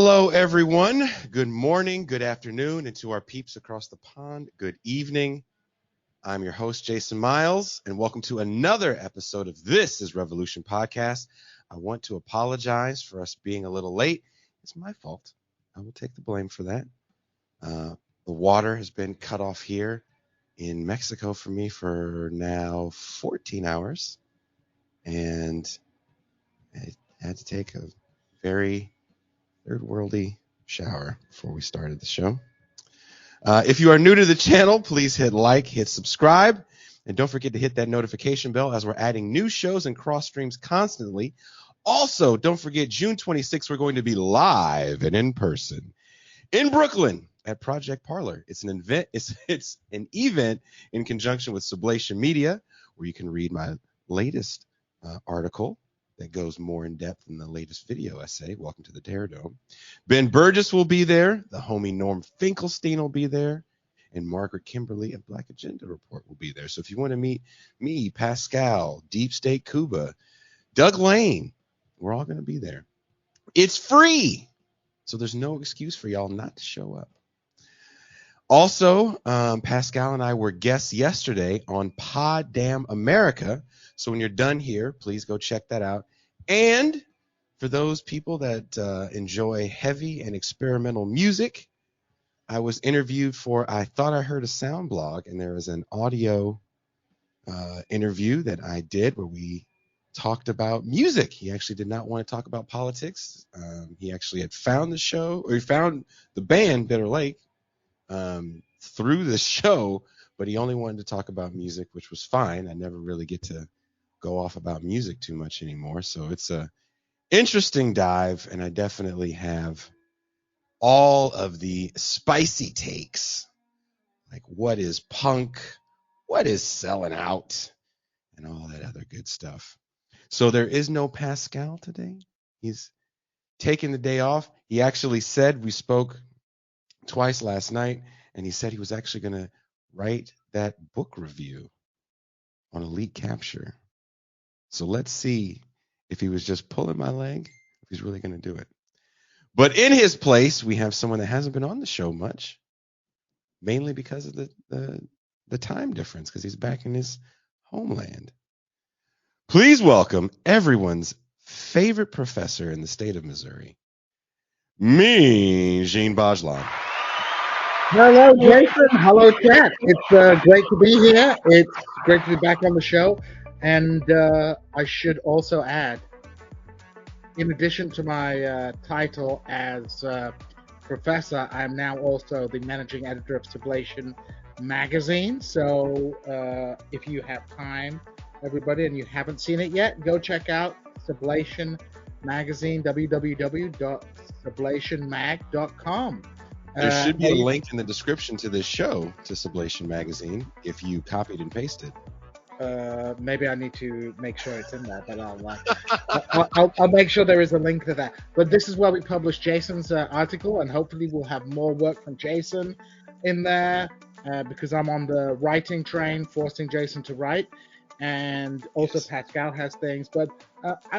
Hello, everyone. Good morning, good afternoon, and to our peeps across the pond, good evening. I'm your host, Jason Miles, and welcome to another episode of This is Revolution Podcast. I want to apologize for us being a little late. It's my fault. I will take the blame for that. The water has been cut off here in Mexico for me for now 14 hours, and I had to take a very third worldy shower before we started the show. If you are new to the channel, please hit like, hit subscribe, and don't forget to hit that notification bell as we're adding new shows and cross streams constantly. Also, don't forget June 26th, we're going to be live and in person in Brooklyn at Project PARLOR. It's an event. It's an event in conjunction with Sublation Media, where you can read my latest article that goes more in depth than the latest video essay. Welcome to the Dare Dome. Ben Burgess will be there. The homie Norm Finkelstein will be there. And Margaret Kimberly of Black Agenda Report will be there. So if you want to meet me, Pascal, Deep State Cuba, Doug Lane, we're all going to be there. It's free. So there's no excuse for y'all not to show up. Also, Pascal and I were guests yesterday on Pod Damn America. So when you're done here, please go check that out. And for those people that enjoy heavy and experimental music, I was interviewed for I Thought I Heard a Sound blog, and there was an audio interview that I did where we talked about music. He actually did not want to talk about politics. He actually had found the show, or he found the band Bitter Lake through the show, but he only wanted to talk about music, which was fine. I never really get to go off about music too much anymore, so it's a interesting dive, and I definitely have all of the spicy takes, like what is punk, what is selling out, and all that other good stuff. So there is no Pascal today. He's taking the day off. He actually said, we spoke twice last night, and he said he was actually going to write that book review on Elite Capture. So let's see if he was just pulling my leg, if he's really going to do it. But in his place, we have someone that hasn't been on the show much, mainly because of the time difference, because he's back in his homeland. Please welcome everyone's favorite professor in the state of Missouri, me, Jean Bajlan. Hello, Jason. Hello, chat. It's great to be here. It's great to be back on the show. And I should also add, in addition to my title as professor, I'm now also the managing editor of Sublation magazine. So if you have time, everybody, and you haven't seen it yet, go check out Sublation magazine, www.sublationmag.com. There should be a link in the description to this show to Sublation magazine if you copied and pasted. Maybe I need to make sure it's in there, but I'll make sure there is a link to that. But this is where we publish Jason's article, and hopefully we'll have more work from Jason in there because I'm on the writing train, forcing Jason to write, and also yes. Pascal has things. But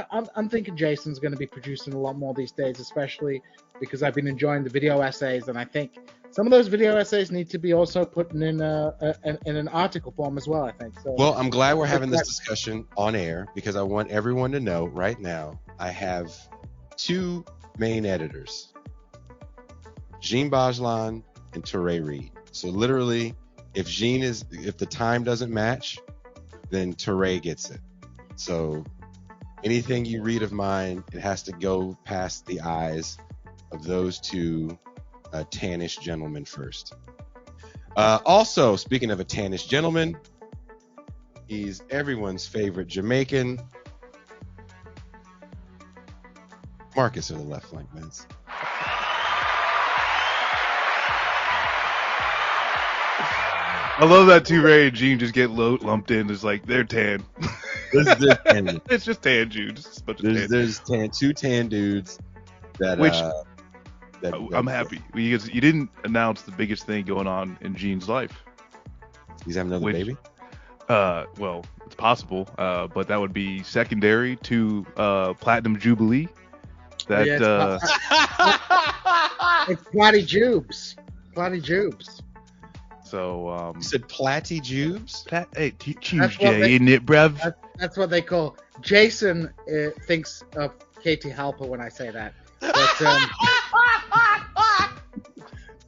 I'm thinking Jason's going to be producing a lot more these days, especially because I've been enjoying the video essays, and I think some of those video essays need to be also put in an article form as well, I think. So, well, I'm glad we're having this discussion on air because I want everyone to know right now I have two main editors, Jean Bajlan and Touré Reed. So literally, if the time doesn't match, then Touré gets it. So anything you read of mine, it has to go past the eyes of those two tannish gentlemen first. Also, speaking of a tannish gentleman, he's everyone's favorite Jamaican. Marcus of the left flank, Vince. I love that Touré and Gene just get lumped in. It's like they're tan. It's just tan dudes. It's a bunch of there's two tan dudes that I'm happy because you didn't announce the biggest thing going on in Gene's life. He's having another baby? Well, it's possible, but that would be secondary to Platinum Jubilee. That It's Platyjubes. Platyjubes. So, You said Platyjubes? hey, Tuesday, isn't it, bruv? That's what they call. Jason thinks of Katie Halper when I say that.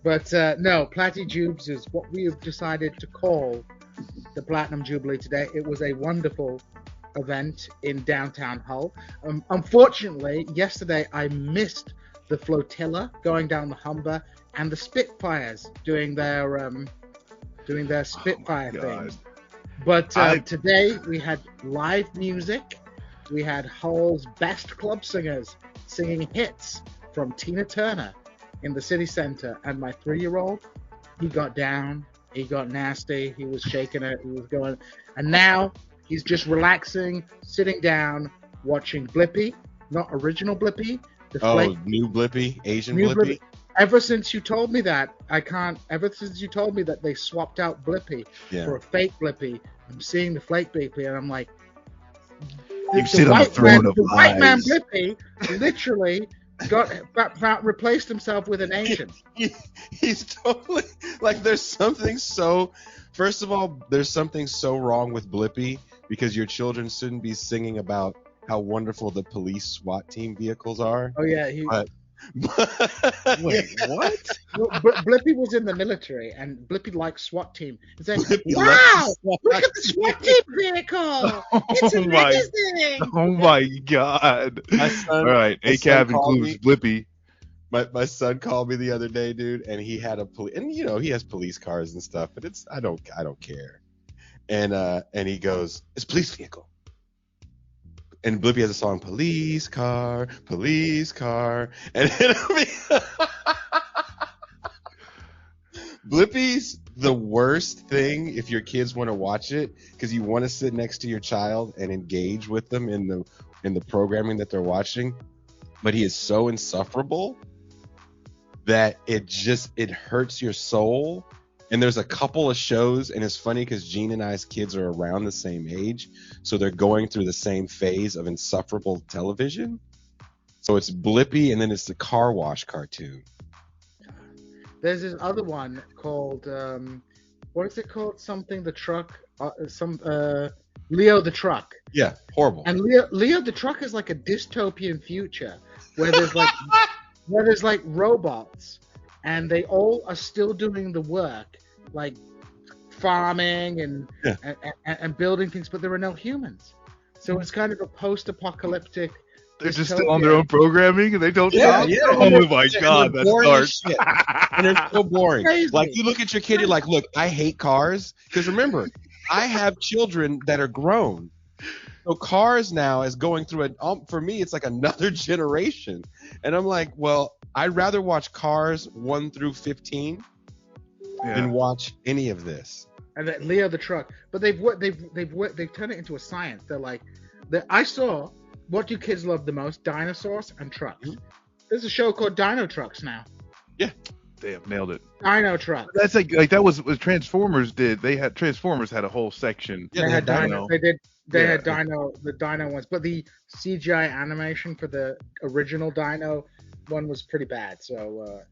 But no, Platyjubes is what we have decided to call the Platinum Jubilee today. It was a wonderful event in downtown Hull. Unfortunately, yesterday I missed the flotilla going down the Humber and the Spitfires doing their Spitfire thing. But today we had live music. We had Hull's best club singers singing hits from Tina Turner in the city centre, and my 3-year-old, he got down, he got nasty, he was shaking it, he was going, and now he's just relaxing, sitting down, watching Blippi, not original Blippi. New Blippi, Asian new Blippi. Ever since you told me that, ever since you told me that they swapped out Blippi for a fake Blippi, I'm seeing the fake Blippi, and I'm like, you sit on the throne of lies. The white man Blippi literally replaced himself with an Asian. He's totally like, there's something so. First of all, there's something so wrong with Blippi, because your children shouldn't be singing about how wonderful the police SWAT team vehicles are. Oh yeah, Wait, what? Blippi was in the military, and Blippi likes SWAT team. He's like, wow, look at the SWAT team vehicle! It's amazing! Oh my god! All right, ACAB includes Blippi. My son called me the other day, dude, and he had and he has police cars and stuff, but I don't care. And he goes, it's a police vehicle. And Blippi has a song, police car, and Blippi's the worst thing if your kids want to watch it, because you want to sit next to your child and engage with them in the programming that they're watching, but he is so insufferable that it hurts your soul. And there's a couple of shows, and it's funny because Gene and I's kids are around the same age, so they're going through the same phase of insufferable television. So it's Blippi, and then it's the car wash cartoon. There's this other one called what is it called? Something the truck, Leo the Truck. Yeah, horrible. And Leo the Truck is like a dystopian future where there's like robots, and they all are still doing the work, like farming and building things, but there are no humans. So it's kind of a post-apocalyptic. They're just still on their own programming, and they don't stop. Yeah. Oh my god, that's dark. And they're so boring. Like, you look at your kid, you're like, look, I hate cars, because remember, I have children that are grown. So Cars now is going through for me, it's like another generation. And I'm like, well, I'd rather watch Cars 1 through 15 than watch any of this. And then Leo the Truck, but they've turned it into a science. They're like, I saw, what do kids love the most? Dinosaurs and trucks. Mm-hmm. There's a show called Dino Trucks now. Yeah. Damn, nailed it. Dino Trucks. That's like that was what Transformers did. Transformers had a whole section. Yeah, they had Dino. They had the Dino ones, but the CGI animation for the original Dino one was pretty bad. So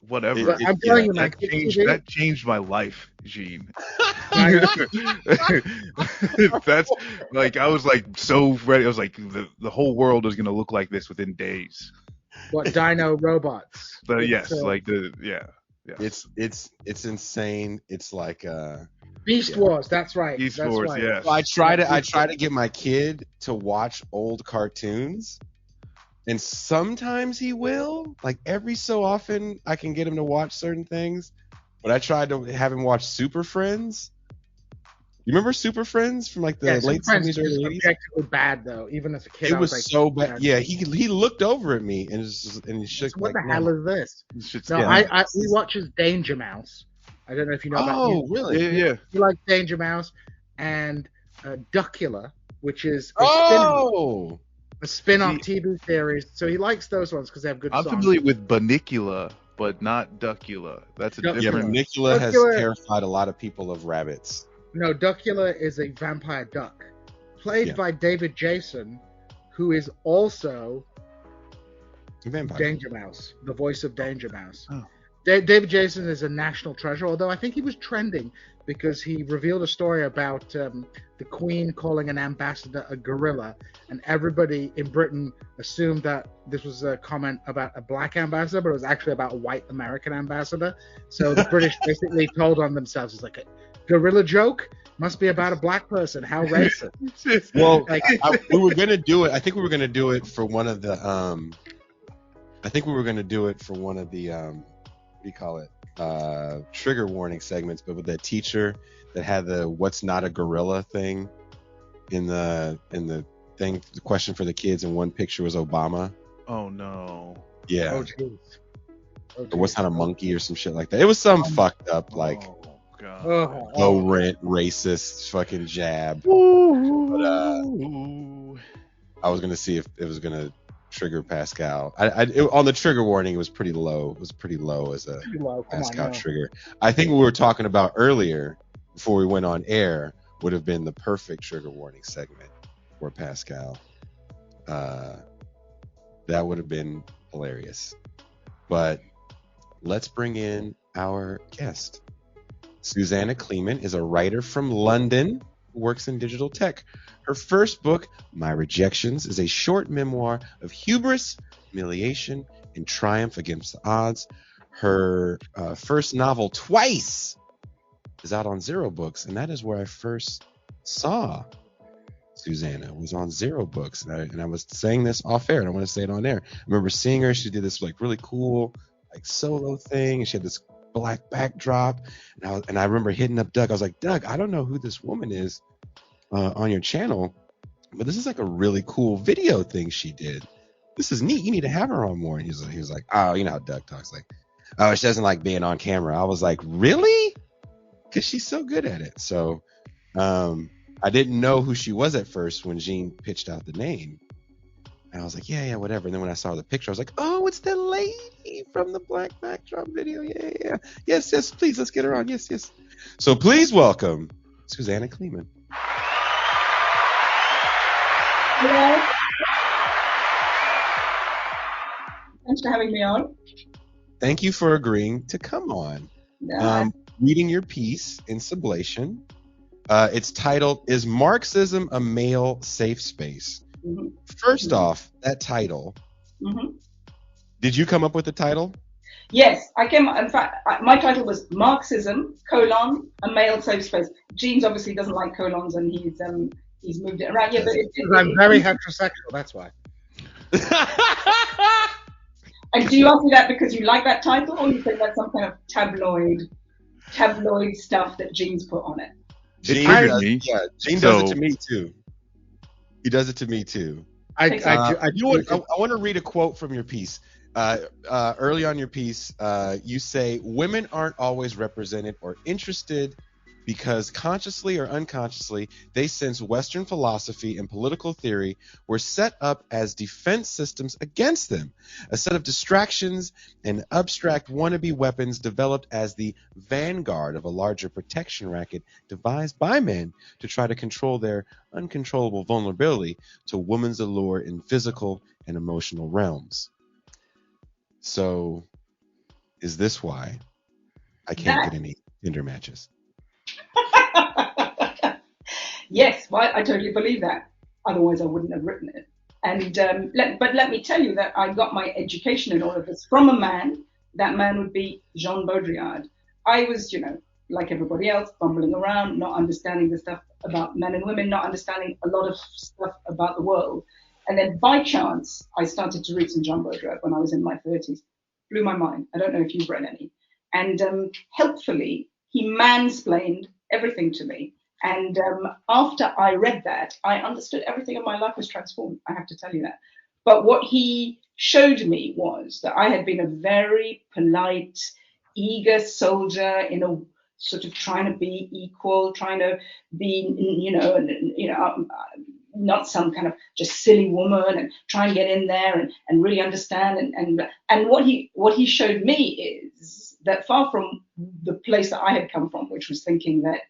whatever. But I'm telling you, man, that changed my life, Gene. That's like, I was like so ready. I was like, the whole world is gonna look like this within days. What, Dino robots? Yes, It's insane. It's like Beast Wars. That's right. Beast Wars. Right. Yes. So I try to get my kid to watch old cartoons, and sometimes he will. Like, every so often, I can get him to watch certain things. But I tried to have him watch Super Friends. You remember Super Friends from like the late 70s, early 80s? Objectively bad though, even as a kid. It was so bad. Yeah, he looked over at me and he shook. What the hell is this? He watches Danger Mouse. I don't know if you know about. Oh, really? Yeah. He likes Danger Mouse and Duckula, which is a spin-off TV series. So he likes those ones because they have good songs. I'm familiar with Bunnicula, but not Duckula. That's a different. Yeah, Bunnicula has terrified a lot of people of rabbits. No, Duckula is a vampire duck, played by David Jason, who is also Vampire. Danger Mouse, the voice of Danger Mouse. Oh. David Jason is a national treasure, although I think he was trending because he revealed a story about the Queen calling an ambassador a gorilla, and everybody in Britain assumed that this was a comment about a black ambassador, but it was actually about a white American ambassador. So the British basically told on themselves, it's like a gorilla joke must be about a black person. How racist. Well, we were gonna do it. I think we were gonna do it for one of the. What do you call it? Trigger warning segments, but with that teacher that had the "What's not a gorilla" thing in the thing. The question for the kids, and one picture was Obama. Oh no. Yeah. Oh jeez. Or what's not a monkey or some shit like that. It was some fucked up like low rent racist fucking jab. But I was gonna see if it was gonna trigger Pascal. On the trigger warning, it was pretty low. It was pretty low as a Pascal trigger. I think what we were talking about earlier before we went on air would have been the perfect trigger warning segment for Pascal. That would have been hilarious. But let's bring in our guest. Susanna Kleeman is a writer from London who works in digital tech. Her first book, My Rejections, is a short memoir of hubris, humiliation, and triumph against the odds. Her first novel, Twice, is out on Zero Books, and that is where I first saw Susanna, was on Zero Books. And I was saying this off air, and I want to say it on air. I remember seeing her. She did this like really cool like solo thing, and she had this black backdrop. And I remember hitting up Doug. I was like, Doug, I don't know who this woman is on your channel, but this is like a really cool video thing she did. This is neat. You need to have her on more. And he was like, oh, you know how Doug talks, like, oh, she doesn't like being on camera. I was like, really? Because she's so good at it. So I didn't know who she was at first when Jean pitched out the name. And I was like, yeah, whatever. And then when I saw the picture, I was like, oh, it's the lady from the black backdrop video. Yeah. Yes, please, let's get her on. Yes. So please welcome Susanna Kleeman. Hello. Thanks for having me on. Thank you for agreeing to come on. Reading your piece in Sublation. It's titled, Is Marxism a Male Safe Space? Mm-hmm. First off, that title. Mm-hmm. Did you come up with the title? Yes, in fact, my title was Marxism, a Male Safe Space. Jeans obviously doesn't like colons, and he's moved it around. Yeah, but I'm very heterosexual, that's why. And do you ask me that because you like that title, or you think that's some kind of tabloid stuff that Jean's put on it? Jean does it to me too. He does it to me too. I want to read a quote from your piece. Early on your piece, you say, women aren't always represented or interested because consciously or unconsciously, they sense Western philosophy and political theory were set up as defense systems against them, a set of distractions and abstract wannabe weapons developed as the vanguard of a larger protection racket devised by men to try to control their uncontrollable vulnerability to woman's allure in physical and emotional realms. So, is this why I can't get any Tinder matches? Yes, well, I totally believe that. Otherwise, I wouldn't have written it. And let me tell you that I got my education in all of this from a man. That man would be Jean Baudrillard. I was, like everybody else, bumbling around, not understanding the stuff about men and women, not understanding a lot of stuff about the world. And then by chance, I started to read some Jean Baudrillard when I was in my 30s. Blew my mind. I don't know if you've read any. And helpfully, he mansplained everything to me. And after I read that, I understood everything in my life was transformed. I have to tell you that. But what he showed me was that I had been a very polite, eager soldier in a sort of trying to be equal, trying to be, not some kind of just silly woman, and try and get in there and really understand. And what he showed me is that far from the place that I had come from, which was thinking that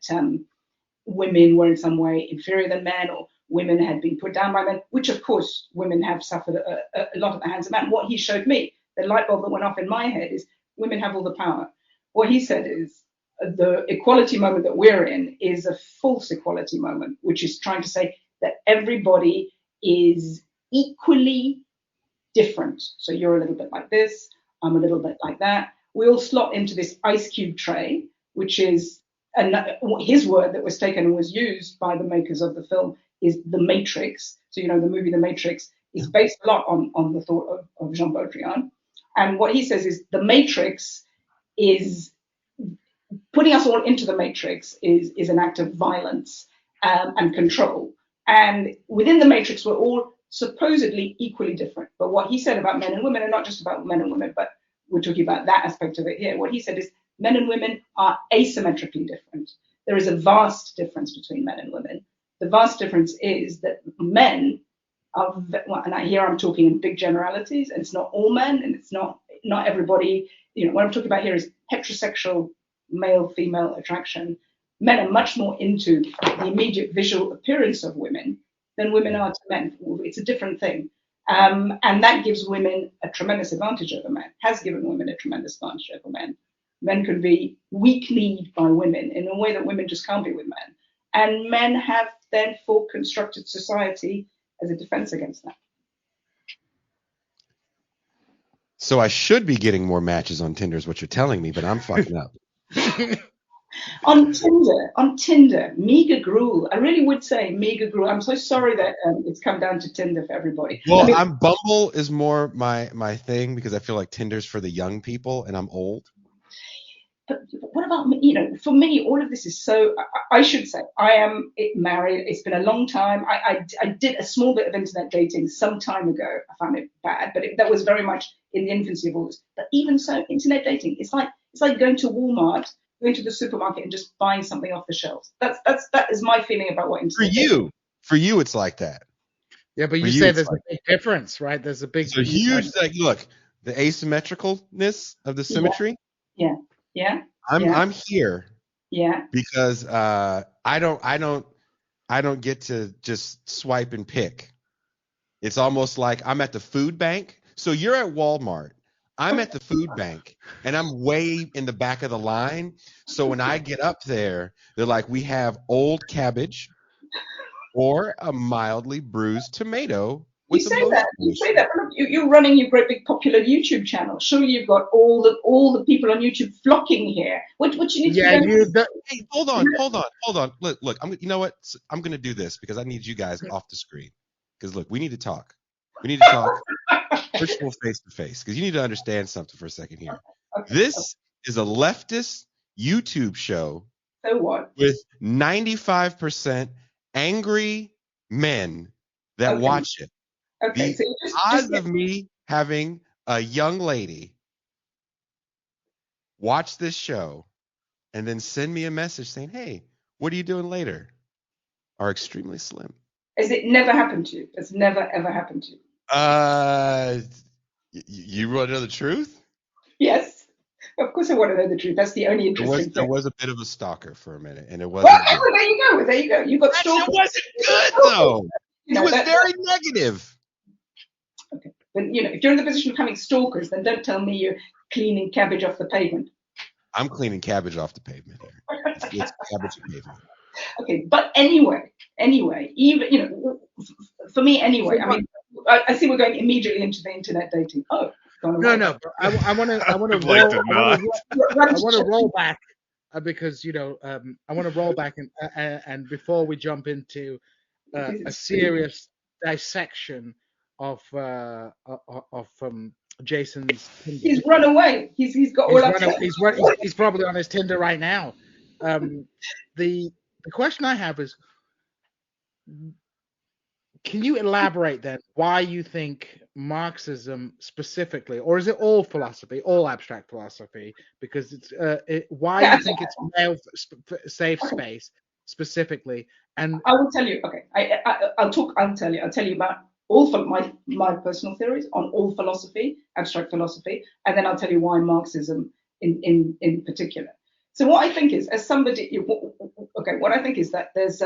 women were in some way inferior than men, or women had been put down by men, which of course women have suffered a lot at the hands of men. What he showed me, the light bulb that went off in my head, is women have all the power. What he said is the equality moment that we're in is a false equality moment, which is trying to say that everybody is equally different. So you're a little bit like this, I'm a little bit like that. We all slot into this ice cube tray, which is his word that was taken and was used by the makers of the film is the Matrix. So, the movie The Matrix is based a lot on the thought of Jean Baudrillard. And what he says is the Matrix is putting us all into the Matrix is an act of violence and control. And within the Matrix, we're all supposedly equally different. But what he said about men and women, and not just about men and women, but we're talking about that aspect of it here. What he said is men and women are asymmetrically different. There is a vast difference between men and women. The vast difference is that men are, and here I'm talking in big generalities, and it's not all men, and it's not everybody. What I'm talking about here is heterosexual male-female attraction. Men are much more into the immediate visual appearance of women than women are to men. It's a different thing. And that gives women a tremendous advantage over men, has given women a tremendous advantage over men. Men can be weak-kneed by women in a way that women just can't be with men. And men have therefore constructed society as a defense against that. So I should be getting more matches on Tinder is what you're telling me, but I'm fucking up. On Tinder, meager gruel. I really would say meager gruel. I'm so sorry that it's come down to Tinder for everybody. Well, Bumble is more my thing because I feel like Tinder's for the young people and I'm old. But what about me? For me, all of this is so. I should say I am married. It's been a long time. I did a small bit of internet dating some time ago. I found it bad, but that was very much in the infancy of all this. But even so, internet dating, it's like going to Walmart, going to the supermarket, and just buying something off the shelves. That is my feeling about what internet dating. For you, it's like that. Yeah, but you say there's a big difference, right? There's a big. It's a huge look, the asymmetricalness of the symmetry. Yeah. I'm here. Yeah. Because I don't get to just swipe and pick. It's almost like I'm at the food bank. So you're at Walmart. I'm at the food bank and I'm way in the back of the line. So when I get up there, they're like, we have old cabbage or a mildly bruised tomato. You say that, but look, you're running your great big popular YouTube channel. Surely you've got all the people on YouTube flocking here. What you need to do? Hey, hold on. Look. You know what? I'm gonna do this because I need you guys off the screen. Because look, we need to talk. First of all, face to face. Because you need to understand something for a second here. Okay. This is a leftist YouTube show. So what? With 95% angry men that watch it. Okay, the odds of me having a young lady watch this show and then send me a message saying, hey, what are you doing later, are extremely slim. Has it never happened to you? It's never, ever happened to you? You want to know the truth? Yes. Of course I want to know the truth. That's the only interesting thing. There was a bit of a stalker for a minute, and it wasn't good. Well, there you go. You got stalkers. It wasn't good, though. It was very negative. Okay. But, if you're in the position of having stalkers, then don't tell me you're cleaning cabbage off the pavement. I'm cleaning cabbage off the pavement here. It's cabbage pavement. Okay, but anyway, even, for me anyway, I mean, I see we're going immediately into the internet dating. Oh, no. I want to roll back because, I want to roll back and before we jump into a serious dissection of Jason's Tinder. He's run away. He's got all upset. He's probably on his Tinder right now. The question I have is, can you elaborate then why you think Marxism specifically, or is it all philosophy, all abstract philosophy? Because it's why you think it's male safe space specifically? And I will tell you. Okay, I'll tell you about all my personal theories on all philosophy, abstract philosophy, and then I'll tell you why Marxism in particular. So what I think is, as somebody, what I think is that there's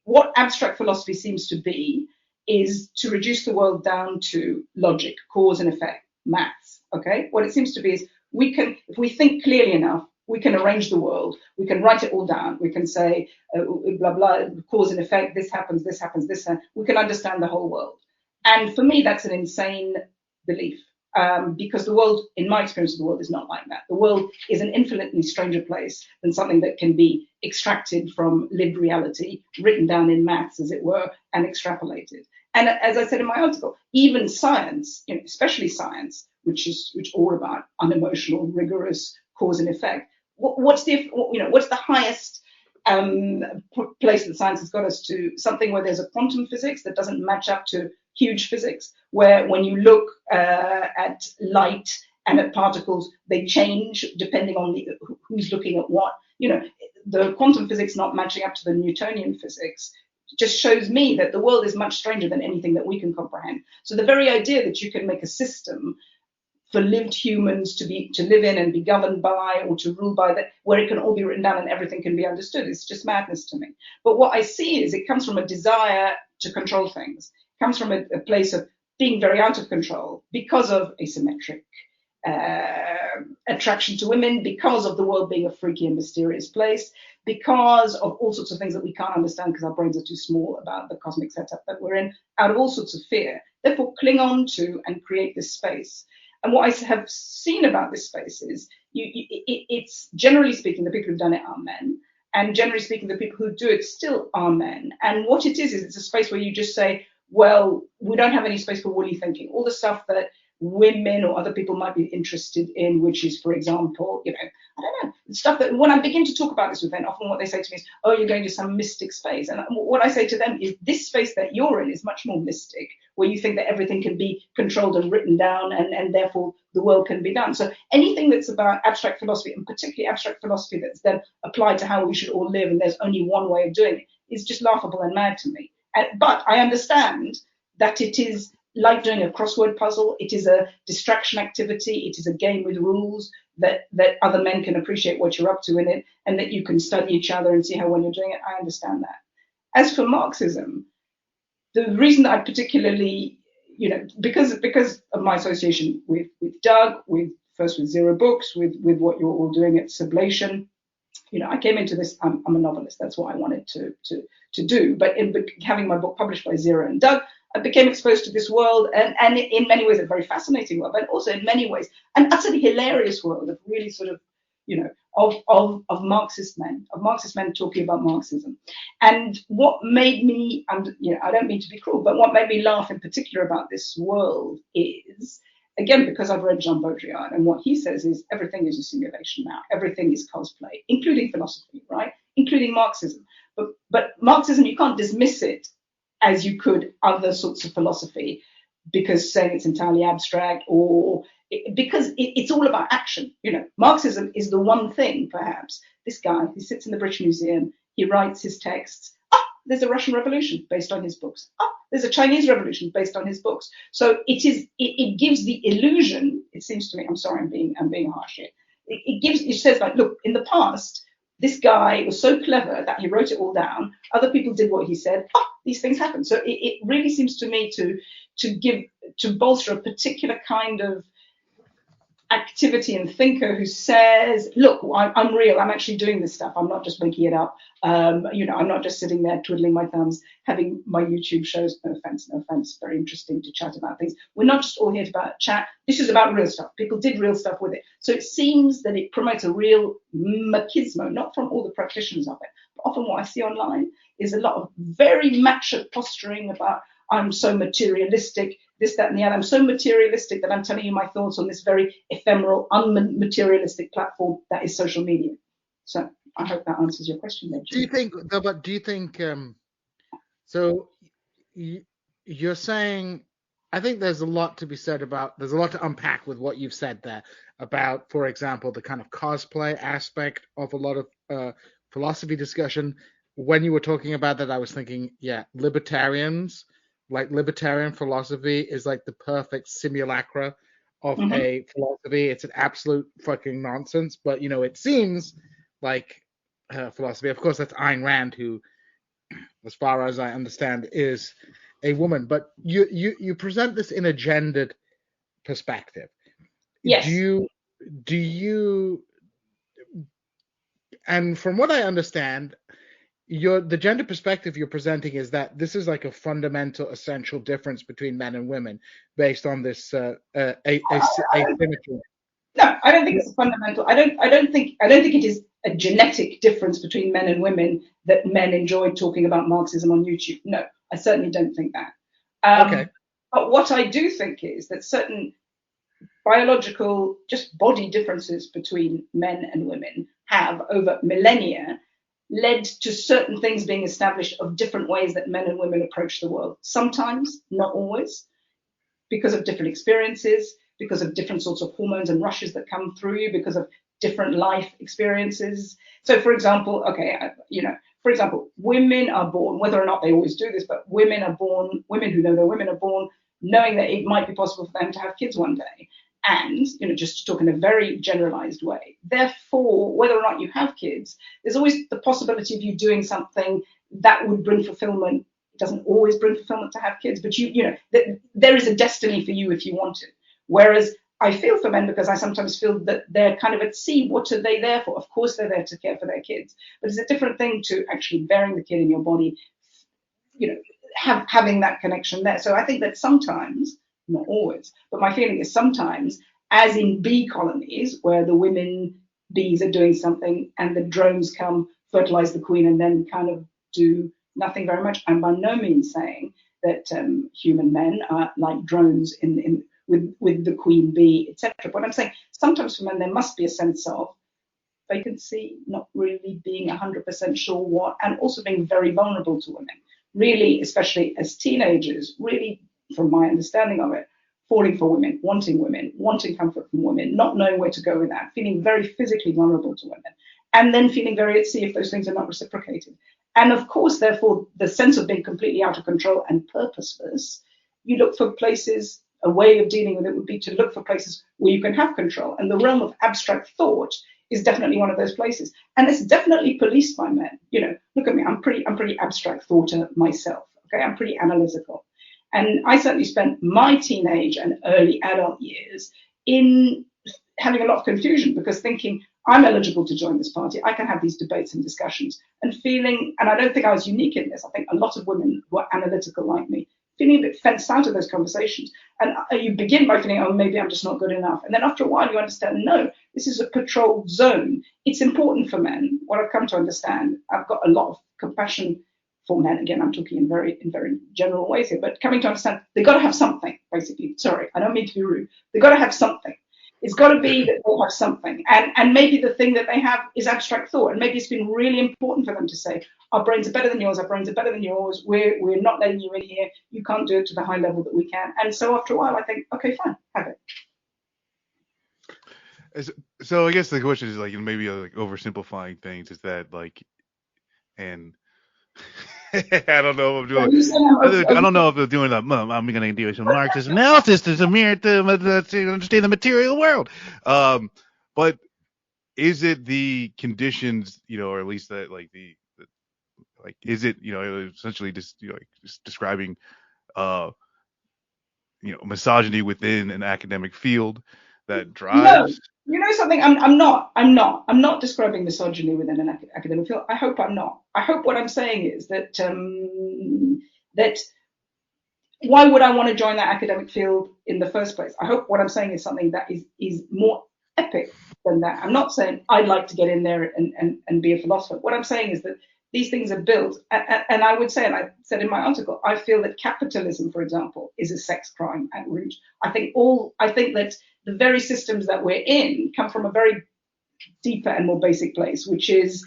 what abstract philosophy seems to be is to reduce the world down to logic, cause and effect, maths. Okay, what it seems to be is we can, if we think clearly enough, we can arrange the world. We can write it all down. We can say blah blah, cause and effect. This happens. This happens. This happens. We can understand the whole world. And for me, that's an insane belief. Because the world, in my experience of the world, is not like that. The world is an infinitely stranger place than something that can be extracted from lived reality, written down in maths, as it were, and extrapolated. And as I said in my article, even science, especially science, which all about unemotional, rigorous cause and effect. What's the highest place that science has got us to? Something where there's a quantum physics that doesn't match up to huge physics, where when you look at light and at particles, they change depending on who's looking at what. The quantum physics not matching up to the Newtonian physics just shows me that the world is much stranger than anything that we can comprehend. So the very idea that you can make a system for lived humans to live in and be governed by, or to rule by, that where it can all be written down and everything can be understood, is just madness to me. But what I see is it comes from a desire to control things. It comes from a place of being very out of control because of asymmetric attraction to women, because of the world being a freaky and mysterious place, because of all sorts of things that we can't understand because our brains are too small about the cosmic setup that we're in, out of all sorts of fear. Therefore, cling on to and create this space. And what I have seen about this space is, it's generally speaking, the people who've done it are men. And generally speaking, the people who do it still are men. And what it is it's a space where you just say, well, we don't have any space for woolly thinking. All the stuff that women or other people might be interested in, which is, for example, I don't know, stuff that when I begin to talk about this with them, often what they say to me is, oh, you're going to some mystic space. And what I say to them is, this space that you're in is much more mystic, where you think that everything can be controlled and written down, and therefore the world can be done. So anything that's about abstract philosophy, and particularly abstract philosophy that's then applied to how we should all live, and there's only one way of doing it, is just laughable and mad to me. But I understand that it is like doing a crossword puzzle. It is a distraction activity. It is a game with rules that other men can appreciate what you're up to in it, and that you can study each other and see how well you're doing it. I understand that. As for Marxism, the reason that I particularly, because of my association with Doug, first with Zero Books, with what you're all doing at Sublation, I came into this. I'm a novelist. That's what I wanted to do. But in having my book published by Zero and Doug, I became exposed to this world, and in many ways a very fascinating world, but also in many ways an utterly hilarious world of really sort of, of Marxist men talking about Marxism. And what made me, I don't mean to be cruel, but what made me laugh in particular about this world is, again, because I've read Jean Baudrillard, and what he says is everything is a simulation now. Everything is cosplay, including philosophy, right? Including Marxism. But Marxism, you can't dismiss it as you could other sorts of philosophy, because saying it's entirely abstract, or because it's all about action. Marxism is the one thing, perhaps. This guy, he sits in the British Museum, he writes his texts. There's a Russian Revolution based on his books. There's a Chinese Revolution based on his books. So it gives the illusion, it seems to me, I'm sorry, I'm being harsh here. It says, like, look, in the past, this guy was so clever that he wrote it all down. Other people did what he said. These things happen. So it really seems to me to bolster a particular kind of activity and thinker who says, look, I'm real. I'm actually doing this stuff. I'm not just making it up. I'm not just sitting there twiddling my thumbs, having my YouTube shows. No offense. Very interesting to chat about things. We're not just all here to chat. This is about real stuff. People did real stuff with it. So it seems that it promotes a real machismo, not from all the practitioners of it, but often what I see online is a lot of very macho posturing about, I'm so materialistic, this, that, and the other. I'm so materialistic that I'm telling you my thoughts on this very ephemeral, unmaterialistic platform that is social media. So I hope that answers your question there, Jim. Do you think, so you're saying, I think there's a lot to be said there's a lot to unpack with what you've said there about, for example, the kind of cosplay aspect of a lot of philosophy discussion. When you were talking about that, I was thinking, libertarians, like libertarian philosophy is like the perfect simulacra of a philosophy. It's an absolute fucking nonsense, but it seems like philosophy. Of course, that's Ayn Rand who as far as I understand, is a woman. But you present this in a gendered perspective. Yes. Do you and from what I understand, the gender perspective you're presenting is that this is like a fundamental, essential difference between men and women based on this asymmetry. No, I don't think it's a fundamental. I don't think it is a genetic difference between men and women that men enjoy talking about Marxism on YouTube. No, I certainly don't think that. Okay. But what I do think is that certain biological, just body differences between men and women have over millennia led to certain things being established of different ways that men and women approach the world. Sometimes, not always, because of different experiences, because of different sorts of hormones and rushes that come through you, because of different life experiences. So, for example, women are born, whether or not they always do this, but women who know they're women are born knowing that it might be possible for them to have kids one day. And, just to talk in a very generalized way. Therefore, whether or not you have kids, there's always the possibility of you doing something that would bring fulfillment. It doesn't always bring fulfillment to have kids, but there is a destiny for you if you want it. Whereas I feel for men because I sometimes feel that they're kind of at sea. What are they there for? Of course, they're there to care for their kids, but it's a different thing to actually bearing the kid in your body, having that connection there. So I think that sometimes, not always, but my feeling is sometimes, as in bee colonies, where the women bees are doing something and the drones come, fertilize the queen, and then kind of do nothing very much. I'm by no means saying that human men are like drones with the queen bee, etc. But I'm saying sometimes for men there must be a sense of vacancy, not really being 100% sure what, and also being very vulnerable to women. Really, especially as teenagers, really, from my understanding of it, falling for women, wanting comfort from women, not knowing where to go with that, feeling very physically vulnerable to women, and then feeling very at sea if those things are not reciprocated. And of course, therefore, the sense of being completely out of control and purposeless, you look for places, a way of dealing with it would be to look for places where you can have control. And the realm of abstract thought is definitely one of those places. And it's definitely policed by men. Look at me, I'm pretty abstract thoughter myself. Okay, I'm pretty analytical. And I certainly spent my teenage and early adult years in having a lot of confusion because thinking, I'm eligible to join this party. I can have these debates and discussions and feeling, and I don't think I was unique in this. I think a lot of women who are analytical like me, feeling a bit fenced out of those conversations. And you begin by feeling, oh, maybe I'm just not good enough. And then after a while, you understand, no, this is a patrolled zone. It's important for men. What I've come to understand, I've got a lot of compassion for men. Again, I'm talking in very general ways here, but coming to understand, they've got to have something, basically. Sorry, I don't mean to be rude. They've got to have something. It's got to be that they'll have something. And maybe the thing that they have is abstract thought. And maybe it's been really important for them to say, our brains are better than yours, our brains are better than yours, we're not letting you in here, you can't do it to the high level that we can. And so after a while, I think, okay, fine, have it. So I guess the question is maybe oversimplifying things is that and I don't know if I'm doing. I don't know if I'm doing. I'm going to do some Marxist analysis to understand the material world. But is it the conditions, or at least that is it, essentially just describing, misogyny within an academic field that drives? No, something. I'm not describing misogyny within an academic field. I hope I'm not. I hope what I'm saying is that that why would I want to join that academic field in the first place? I hope what I'm saying is something that is more epic than that. I'm not saying I'd like to get in there and be a philosopher. What I'm saying is that these things are built, and I would say, and I said in my article, I feel that capitalism, for example, is a sex crime at root. I think that the very systems that we're in come from a very deeper and more basic place, which is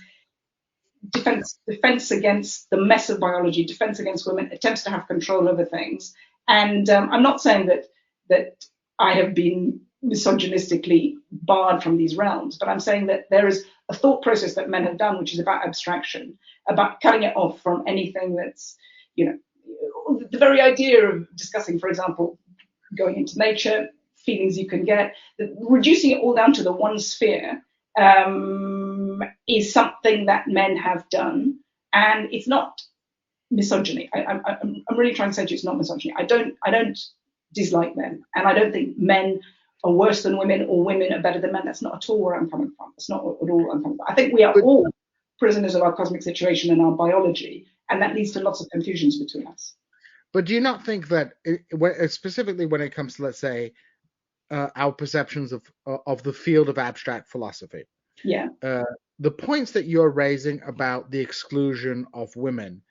defense against the mess of biology, defense against women, attempts to have control over things. And I'm not saying that I have been misogynistically barred from these realms, but I'm saying that there is a thought process that men have done, which is about abstraction, about cutting it off from anything that's, the very idea of discussing, for example, going into nature, feelings you can get, reducing it all down to the one sphere is something that men have done. And it's not misogyny. I'm really trying to say to you, it's not misogyny. I don't dislike men, and I don't think men are worse than women or women are better than men. That's not at all where I'm coming from. That's not at all where I'm coming from. I think we are all prisoners of our cosmic situation and our biology, and that leads to lots of confusions between us. But do you not think that, specifically when it comes to, let's say, our perceptions of the field of abstract philosophy, the points that you're raising about the exclusion of women,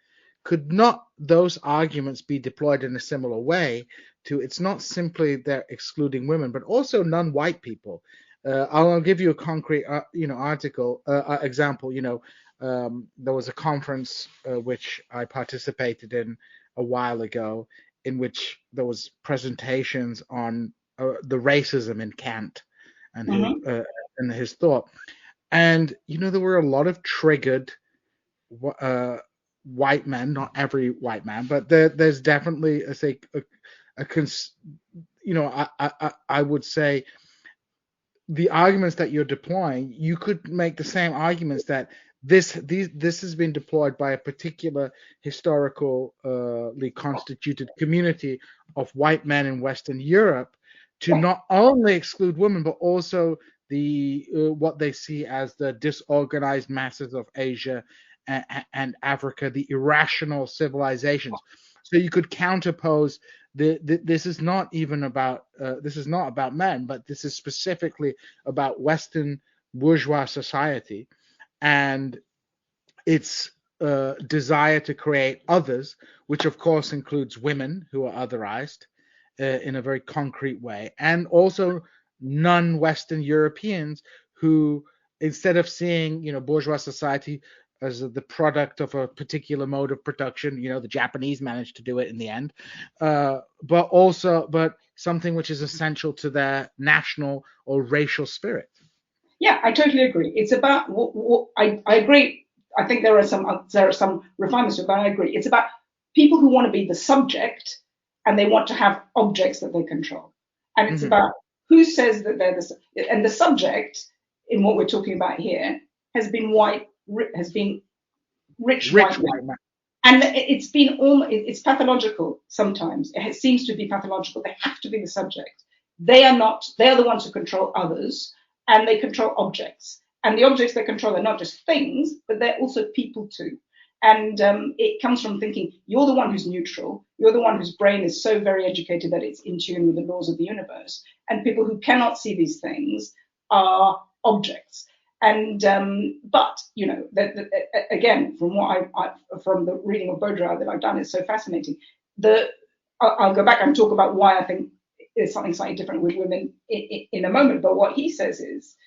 could not those arguments be deployed in a similar way to, it's not simply they're excluding women, but also non-white people? I'll give you a concrete, example. There was a conference which I participated in a while ago, in which there was presentations on the racism in Kant and his thought. And, there were a lot of triggered white men, not every white man, but there's definitely, I would say the arguments that you're deploying, you could make the same arguments that this has been deployed by a particular historically constituted community of white men in Western Europe to not only exclude women, but also the what they see as the disorganized masses of Asia and Africa, the irrational civilizations. So you could counterpose this is not even about this is not about men, but this is specifically about Western bourgeois society and its desire to create others, which of course includes women who are otherized in a very concrete way, and also non-Western Europeans who, instead of seeing bourgeois society as the product of a particular mode of production, the Japanese managed to do it in the end, but something which is essential to their national or racial spirit. Yeah, I totally agree. It's about I agree. I think there are some refinements to it, but I agree. It's about people who want to be the subject and they want to have objects that they control. And it's about who says that they're and the subject in what we're talking about here has been rich white men. And it's pathological sometimes. It seems to be pathological. They have to be the subject. They are the ones who control others, and they control objects. And the objects they control are not just things, but they're also people too. And it comes from thinking you're the one who's neutral. You're the one whose brain is so very educated that it's in tune with the laws of the universe. And people who cannot see these things are objects. And but again, from what from the reading of Baudrillard that I've done, it's so fascinating. I'll go back and talk about why I think there's something slightly different with women in a moment. But what he says is,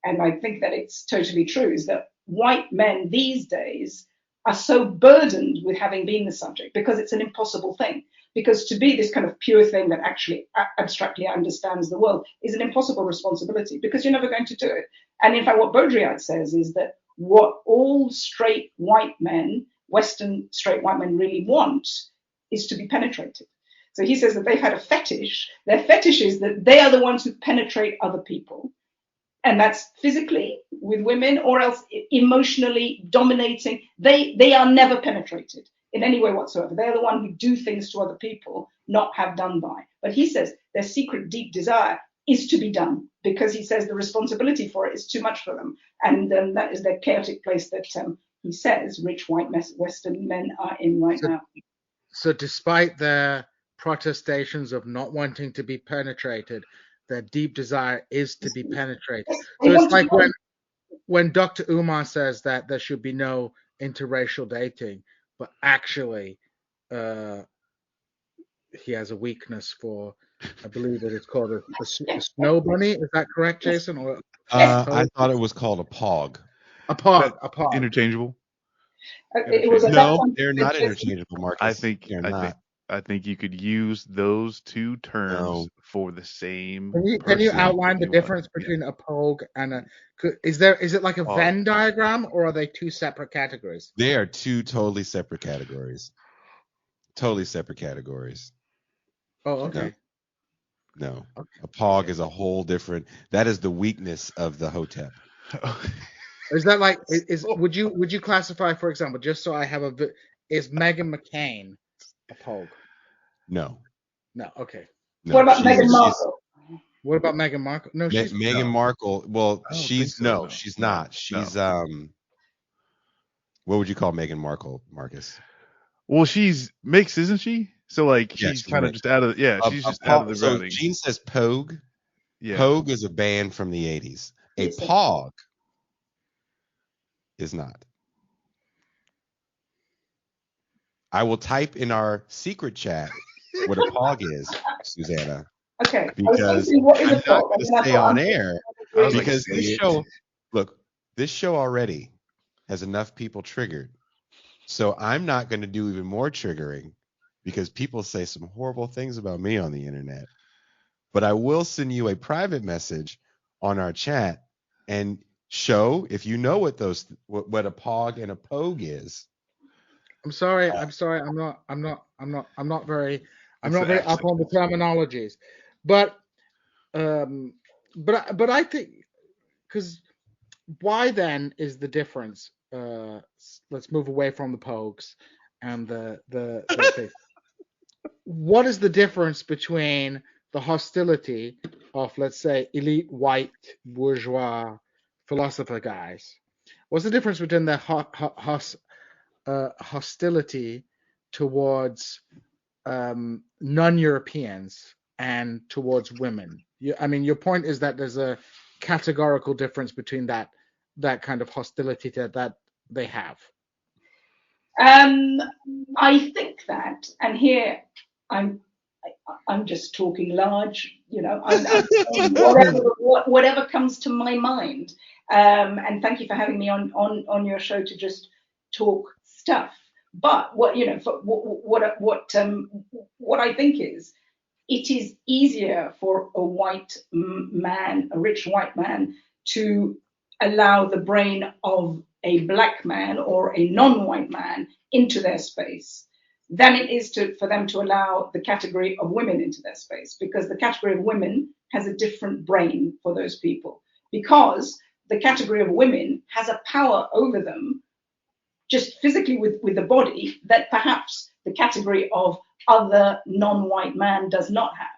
and I think that it's totally true, is that white men these days are so burdened with having been the subject, because it's an impossible thing. Because to be this kind of pure thing that actually abstractly understands the world is an impossible responsibility, because you're never going to do it. And in fact, what Baudrillard says is that what all straight white men, Western straight white men, really want is to be penetrated. So he says that they've had a fetish. Their fetish is that they are the ones who penetrate other people. And that's physically with women, or else emotionally dominating. They are never penetrated in any way whatsoever. They're the one who do things to other people, not have done by. But he says their secret deep desire is to be done, because he says the responsibility for it is too much for them. And that is their chaotic place that he says rich white Western men are in right now. So despite their protestations of not wanting to be penetrated, their deep desire is to be penetrated. So it's like when Dr. Umar says that there should be no interracial dating, but actually he has a weakness for, I believe that it's called a snow bunny. Is that correct, Jason? Or I thought it was called a pog. A pog. Interchangeable? No, they're not interchangeable, Marcus. I think you could use those two terms for the same. Can you outline the difference between a pogue and a? Is it like a Venn diagram, or are they two separate categories? They are two totally separate categories. Totally separate categories. Oh, okay. No. A pog is a whole different. That is the weakness of the hotep. Is that like? Would you classify, for example, just so I have Is Meghan McCain a pogue? No. No. Okay. No. What about she's- Meghan she's- Markle? What about Meghan Markle? No, she's Meghan Markle. Well, I don't think she's so, no, no. she's No, not. She's what would you call Meghan Markle, Marcus? Well, she's mixed, isn't she? So like Yeah, she's she's kind of mixed. just out of she's just out of the So routing. Gene says Pogue. Yeah. Pogue is a band from the 80s. A Yes, sir. Pog is not. I will type in our secret chat what a Pog is, Susanna, Okay. I was because thinking, what is I'm a not pog? going to And I stay thought, on air I was like, because say this it. show, look, this show already has enough people triggered. So I'm not going to do even more triggering because people say some horrible things about me on the internet. But I will send you a private message on our chat and show if you know what a Pog and a Pogue is. I'm sorry. I'm not very It's the up accent. on the terminologies, but I think, because why then is the difference? Let's move away from the pogues and the thing. What is the difference between the hostility of, let's say, elite white bourgeois philosopher guys? What's the difference between the hostility towards non-Europeans and towards women? I mean, your point is that there's a categorical difference between that kind of hostility that they have. I think that, and here I'm just talking large, I'm saying whatever comes to my mind. And thank you for having me on your show to just talk stuff. But what I think is, it is easier for a white man, a rich white man, to allow the brain of a black man or a non-white man into their space than it is for them to allow the category of women into their space, because the category of women has a different brain for those people, because the category of women has a power over them just physically with the body that perhaps the category of other non-white man does not have.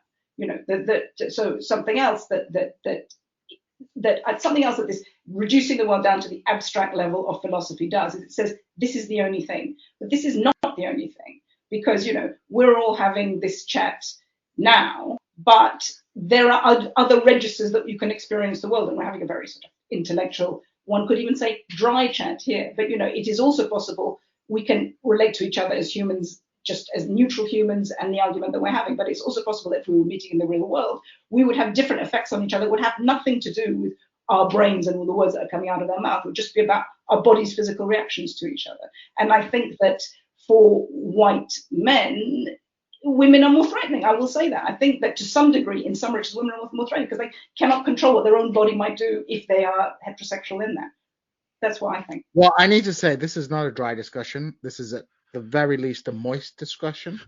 So something else that this reducing the world down to the abstract level of philosophy does is it says this is the only thing, but this is not the only thing, because we're all having this chat now, but there are other registers that you can experience the world, and we're having a very sort of intellectual, one could even say dry chat here, but it is also possible we can relate to each other as humans, just as neutral humans, and the argument that we're having. But it's also possible that if we were meeting in the real world, we would have different effects on each other. It would have nothing to do with our brains and all the words that are coming out of our mouth. It would just be about our body's physical reactions to each other. And I think that for white men, women are more threatening. I will say that. I think that to some degree, in some riches, women are more threatening because they cannot control what their own body might do if they are heterosexual in that. That's what I think. Well, I need to say this is not a dry discussion. This is at the very least a moist discussion.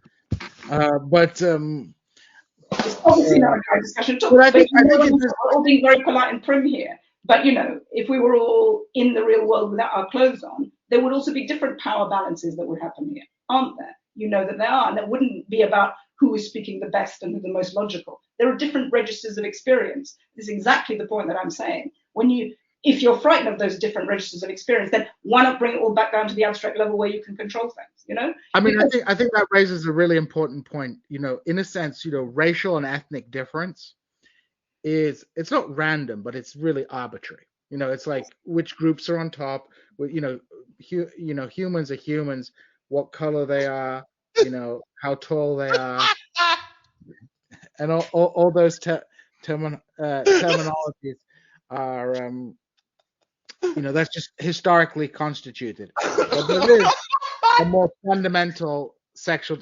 But it's obviously not a dry discussion at all. But I think we're all being very polite and prim here. But if we were all in the real world without our clothes on, there would also be different power balances that would happen here, aren't there? That there are, and it wouldn't be about who is speaking the best and who's the most logical. There are different registers of experience. This is exactly the point that I'm saying. If you're frightened of those different registers of experience, then why not bring it all back down to the abstract level where you can control things? I mean, I think that raises a really important point. In a sense, racial and ethnic difference it's not random, but it's really arbitrary. It's like which groups are on top. Humans are humans. What color they are. How tall they are, and all those terminologies are that's just historically constituted. But there is a more fundamental sexual.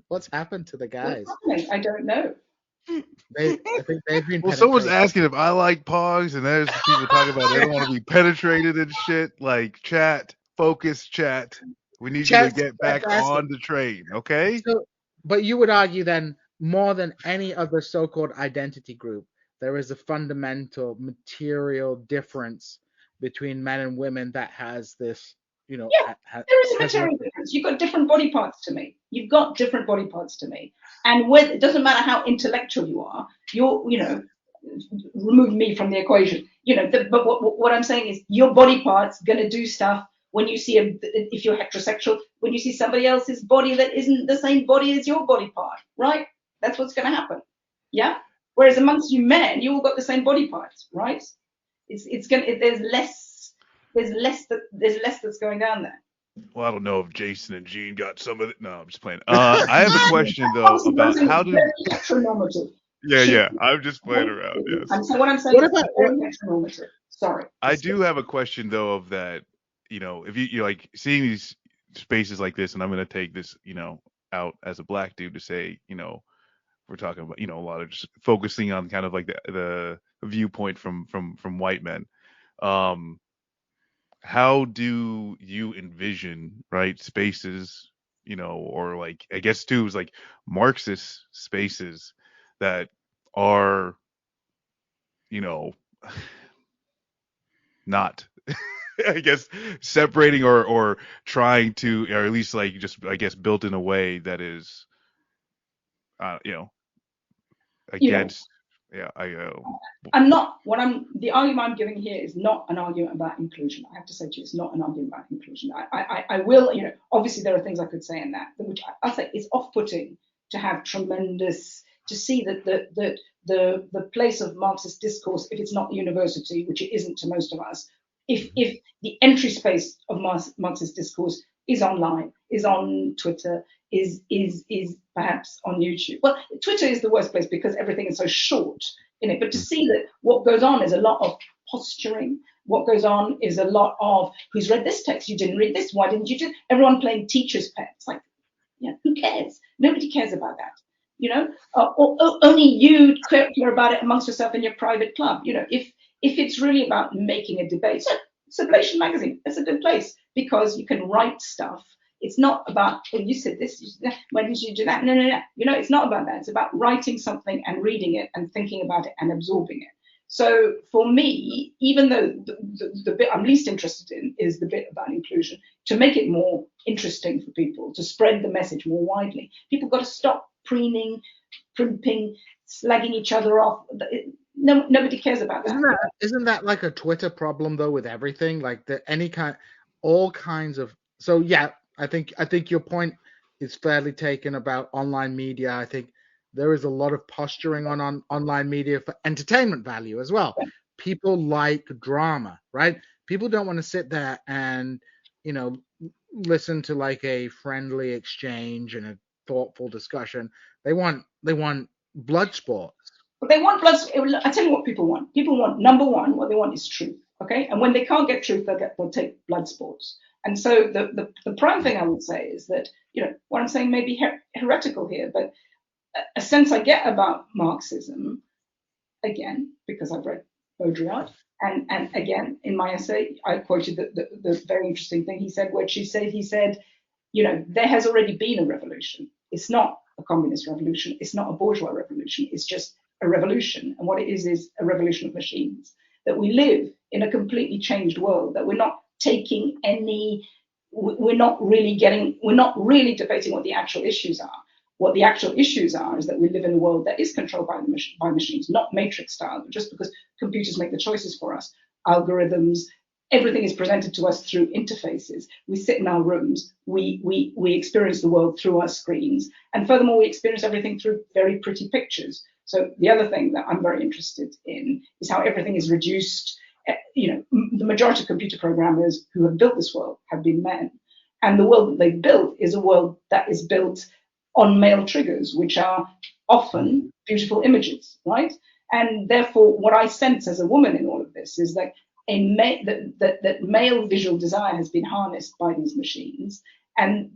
What's happened to the guys? I don't know. I think they've been. Well, someone's asking if I like pogs, and there's people talking about they don't want to be penetrated and shit. Like, focus chat. We need you to get back on the train, okay? So, but you would argue then, more than any other so-called identity group, there is a fundamental material difference between men and women that has this, Yeah, there is a material difference. You've got different body parts to me. You've got different body parts to me. And it doesn't matter how intellectual you are, remove me from the equation. But what I'm saying is your body part's going to do stuff when you see, if you're heterosexual, when you see somebody else's body that isn't the same body as your body part, right? That's what's going to happen. Yeah? Whereas amongst you men, you all got the same body parts, right? There's less that's going down there. Well, I don't know if Jason and Gene got some of it. No, I'm just playing. I have a question though about how do. Heteronormative. Yeah. I'm just playing around. Yes. So what I'm saying is very heteronormative. Sorry. I do have a question though of that. If you're like seeing these spaces like this, and I'm going to take this, out as a black dude to say, we're talking about, a lot of just focusing on kind of like the viewpoint from white men. How do you envision, right, spaces, or like, I guess too, is like Marxist spaces that are, not, I guess, separating or trying to, or at least like just, I guess, built in a way that is, against. I'm not. The argument I'm giving here is not an argument about inclusion. I have to say to you, it's not an argument about inclusion. I will, obviously there are things I could say in that, which I think is off-putting to have to see that the place of Marxist discourse, if it's not the university, which it isn't to most of us, if the entry space of Marxist discourse is online, is on Twitter, is perhaps on YouTube. Well, Twitter is the worst place because everything is so short in it. But to see that what goes on is a lot of posturing. What goes on is a lot of who's read this text, you didn't read this, why didn't you do? Everyone playing teacher's pet. It's like, who cares? Nobody cares about that. Or only you care about it amongst yourself in your private club. If it's really about making a debate, so Sublation Magazine, it's a good place because you can write stuff. It's not about, you said this, you said that, why didn't you do that? No. It's not about that. It's about writing something and reading it and thinking about it and absorbing it. So for me, even though the bit I'm least interested in is the bit about inclusion, to make it more interesting for people, to spread the message more widely, people got to stop preening, primping, slagging each other off. Nobody cares about that. Isn't that like a Twitter problem though with everything? Like all kinds of. So yeah, I think your point is fairly taken about online media. I think there is a lot of posturing on online media for entertainment value as well. People like drama, right? People don't want to sit there and listen to like a friendly exchange and a thoughtful discussion. They want blood sports. But they want blood. I tell you what people want. People want, number one, what they want is truth. Okay, and when they can't get truth, they'll take blood sports. And so the prime thing I would say is that what I'm saying may be heretical here, but a sense I get about Marxism, again because I've read Baudrillard, and again in my essay I quoted the very interesting thing he said, he said, there has already been a revolution. It's not a communist revolution. It's not a bourgeois revolution. It's just a revolution. And what it is a revolution of machines. That we live in a completely changed world, that we're not taking we're not really debating what the actual issues are. What the actual issues are is that we live in a world that is controlled by machines, not matrix style, but just because computers make the choices for us, algorithms, everything is presented to us through interfaces. We sit in our rooms, we experience the world through our screens, and furthermore, we experience everything through very pretty pictures. So the other thing that I'm very interested in is how everything is reduced. The majority of computer programmers who have built this world have been men, and the world that they've built is a world that is built on male triggers, which are often beautiful images, right? And therefore, what I sense as a woman in all of this is that that male visual desire has been harnessed by these machines, and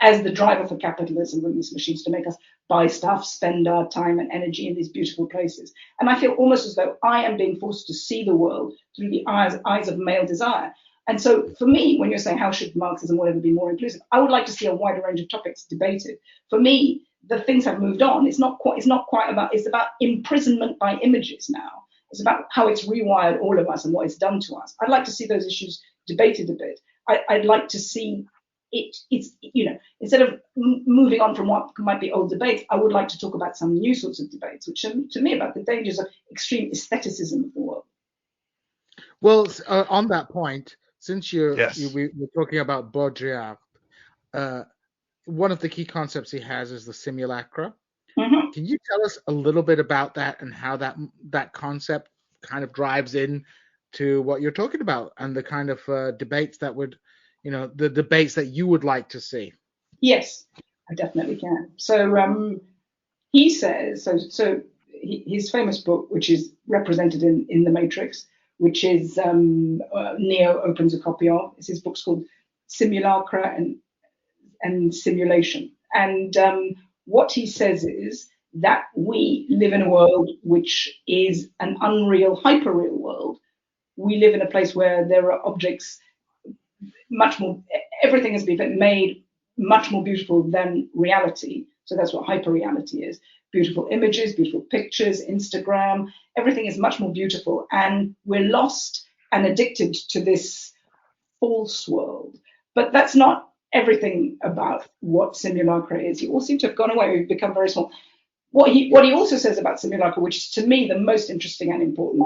as the driver for capitalism with these machines to make us buy stuff, spend our time and energy in these beautiful places. And I feel almost as though I am being forced to see the world through the eyes of male desire. And so for me, when you're saying how should Marxism whatever be more inclusive, I would like to see a wider range of topics debated. For me, the things have moved on. It's about imprisonment by images now. It's about how it's rewired all of us and what it's done to us. I'd like to see those issues debated a bit. I'd like to see it's instead of moving on from what might be old debates, I would like to talk about some new sorts of debates, which are to me about the dangers of extreme aestheticism of the world. Well, on that point, since we're talking about Baudrillard, one of the key concepts he has is the simulacra. Mm-hmm. Can you tell us a little bit about that and how that concept kind of drives in to what you're talking about and the kind of debates that would, the debates that you would like to see? Yes, I definitely can. So he says, his famous book, which is represented in The Matrix, which is Neo opens a copy of, is his book's called Simulacra and Simulation. And what he says is that we live in a world which is an unreal, hyper-real world. We live in a place where there are objects much more, everything has been made much more beautiful than reality. So that's what hyper-reality is. Beautiful images, beautiful pictures, Instagram, everything is much more beautiful. And we're lost and addicted to this false world. But that's not everything about what Simulacra is. You all seem to have gone away. We've become very small. What he also says about Simulacra, which is to me the most interesting and important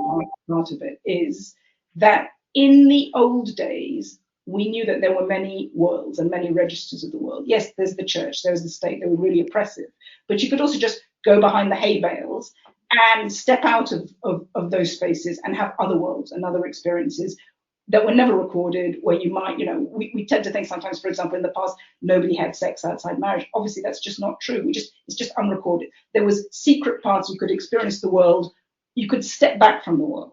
part of it, is that in the old days, we knew that there were many worlds and many registers of the world. Yes, there's the church, there's the state, they were really oppressive. But you could also just go behind the hay bales and step out of those spaces and have other worlds and other experiences that were never recorded, where you might, we tend to think sometimes, for example, in the past, nobody had sex outside marriage. Obviously, that's just not true. It's just unrecorded. There was secret parts you could experience the world. You could step back from the world.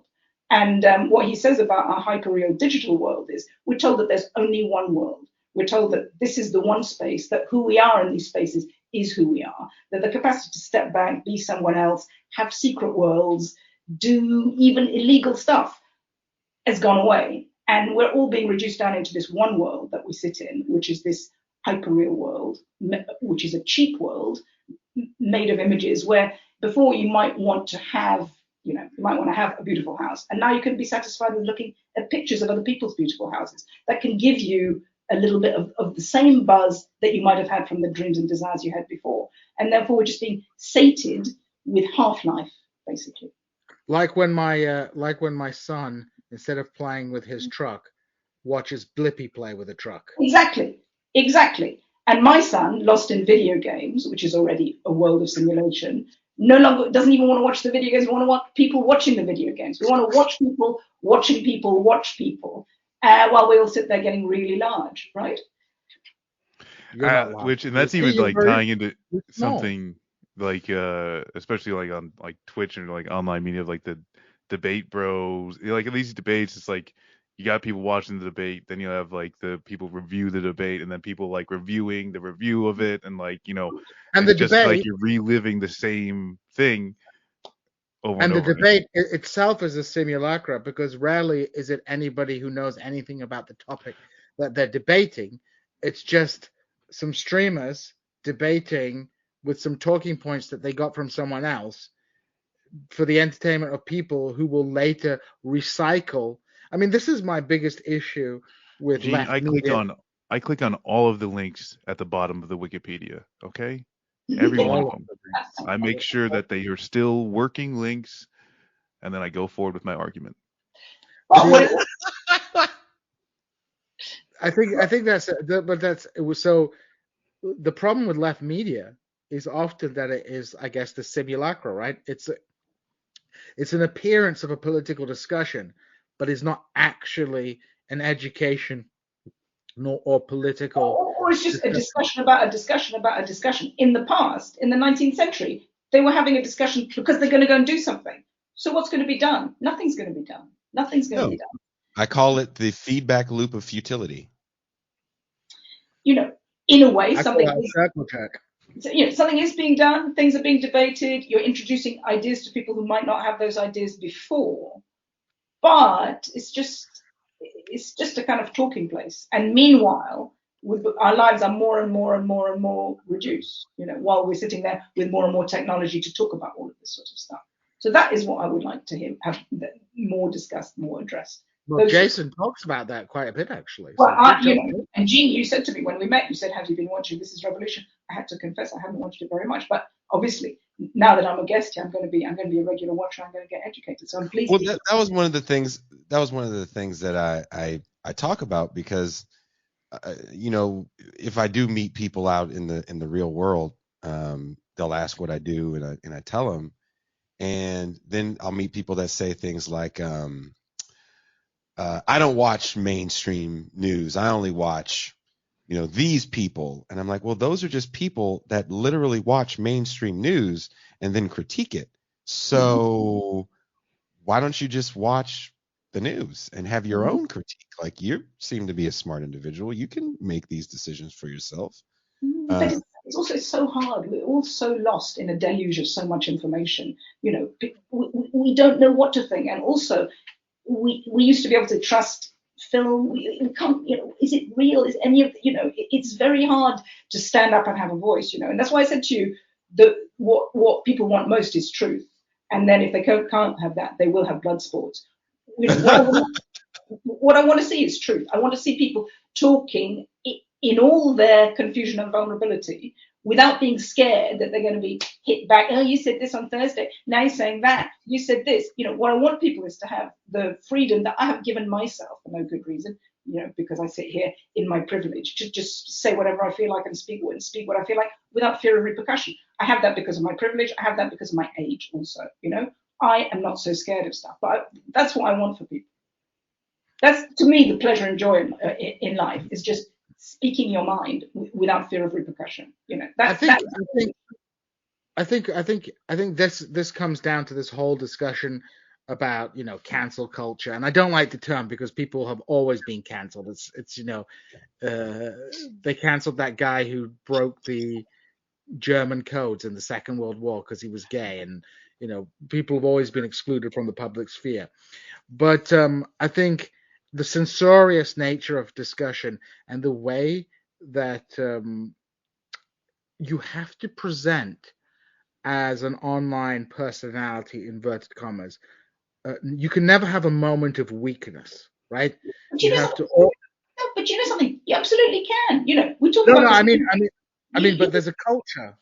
And what he says about our hyperreal digital world is we're told that there's only one world. We're told that this is the one space, that who we are in these spaces is who we are, that the capacity to step back, be someone else, have secret worlds, do even illegal stuff has gone away. And we're all being reduced down into this one world that we sit in, which is this hyperreal world, which is a cheap world made of images, where before you might want to have, you might want to have a beautiful house. And now you can be satisfied with looking at pictures of other people's beautiful houses that can give you a little bit of the same buzz that you might have had from the dreams and desires you had before. And therefore we're just being sated with half-life, basically. Like when my son, instead of playing with his truck, watches Blippi play with a truck. Exactly. And my son, lost in video games, which is already a world of simulation, no longer doesn't even want to watch the video games. We want to watch people watching the video games. We want to watch people watching people watch people, while we all sit there getting really large, right? And that's even like tying into something like especially like on like Twitch and like online media, like the debate bros, like at these debates, it's like you got people watching the debate, then you have like the people review the debate, and then people like reviewing the review of it, and like and the just debate, like you're reliving the same thing over and over. The debate itself is a simulacra, because rarely is it anybody who knows anything about the topic that they're debating. It's just some streamers debating with some talking points that they got from someone else for the entertainment of people who will later recycle. I mean, this is my biggest issue with Gene, left media. I click on all of the links at the bottom of the Wikipedia, okay? Every one of them. I make sure that they are still working links, and then I go forward with my argument. I think that's so. The problem with left media is often that it is, I guess, the simulacra, right? It's an appearance of a political discussion, but it's not actually an education or political. Or it's just a discussion about a discussion about a discussion. In the past, in the 19th century, they were having a discussion because they're going to go and do something. So what's going to be done? Nothing's going to be done. Nothing's going to be done. I call it the feedback loop of futility. In a way, something is being done. Things are being debated. You're introducing ideas to people who might not have those ideas before. But it's just a kind of talking place. And meanwhile, our lives are more and more and more and more reduced, while we're sitting there with more and more technology to talk about all of this sort of stuff. So that is what I would like to have more discussed, more addressed. Well, Jason talks about that quite a bit, actually. Well, So and Jean, you said to me when we met, you said, "Have you been watching This Is Revolution?" I had to confess I haven't watched it very much, but obviously now that I'm a guest here, I'm going to be a regular watcher. I'm going to get educated. So I'm pleased. Well, that was one of the things. That was one of the things that I talk about because, if I do meet people out in the real world, they'll ask what I do, and I tell them, and then I'll meet people that say things like, I don't watch mainstream news. I only watch, these people. And I'm like, well, those are just people that literally watch mainstream news and then critique it. So why don't you just watch the news and have your own critique? Like, you seem to be a smart individual. You can make these decisions for yourself. But it's also so hard. We're all so lost in a deluge of so much information. We don't know what to think. And also, we used to be able to trust film. We can't, is it real? Is any of, it's very hard to stand up and have a voice, and that's why I said to you that what people want most is truth. And then if they can't have that, they will have blood sports. What I want to see is truth. I want to see people talking in all their confusion and vulnerability without being scared that they're going to be hit back. Oh, you said this on Thursday. Now you're saying that. You said this. What I want people is to have the freedom that I have given myself for no good reason, because I sit here in my privilege to just say whatever I feel like and speak what I feel like without fear of repercussion. I have that because of my privilege. I have that because of my age also, I am not so scared of stuff, but that's what I want for people. That's, to me, the pleasure and joy in life is just speaking your mind without fear of repercussion. I think this comes down to this whole discussion about cancel culture, and I don't like the term because people have always been cancelled. It's they cancelled that guy who broke the German codes in the Second World War because he was gay, and people have always been excluded from the public sphere. But I think the censorious nature of discussion and the way that you have to present as an online personality, inverted commas, you can never have a moment of weakness, right? But you have to. But you know something? You absolutely can. We talk about. No, I mean, but there's a culture.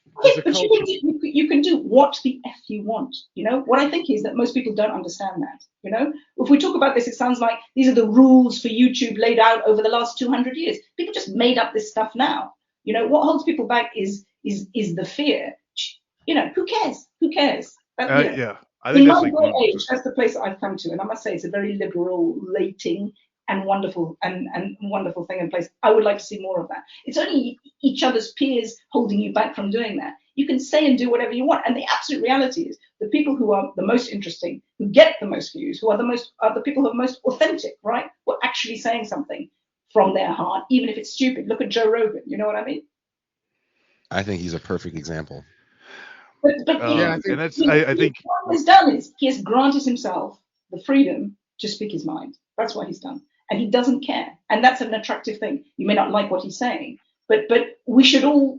You can do what the F you want. What I think is that most people don't understand that. If we talk about this, it sounds like these are the rules for YouTube laid out over the last 200 years. People just made up this stuff now. What holds people back is the fear. Who cares? Who cares? Yeah, I in think my great age, that's the place that I've come to, and I must say it's a very liberating and wonderful and wonderful thing in place. I would like to see more of that. It's only each other's peers holding you back from doing that. You can say and do whatever you want, and the absolute reality is the people who are the most interesting, who get the most views, are the people who are most authentic, right? Who are actually saying something from their heart, even if it's stupid. Look at Joe Rogan. You know what I mean? I think he's a perfect example. But I think what he's done is he has granted himself the freedom to speak his mind. That's what he's done. And he doesn't care. And that's an attractive thing. You may not like what he's saying, but we should all,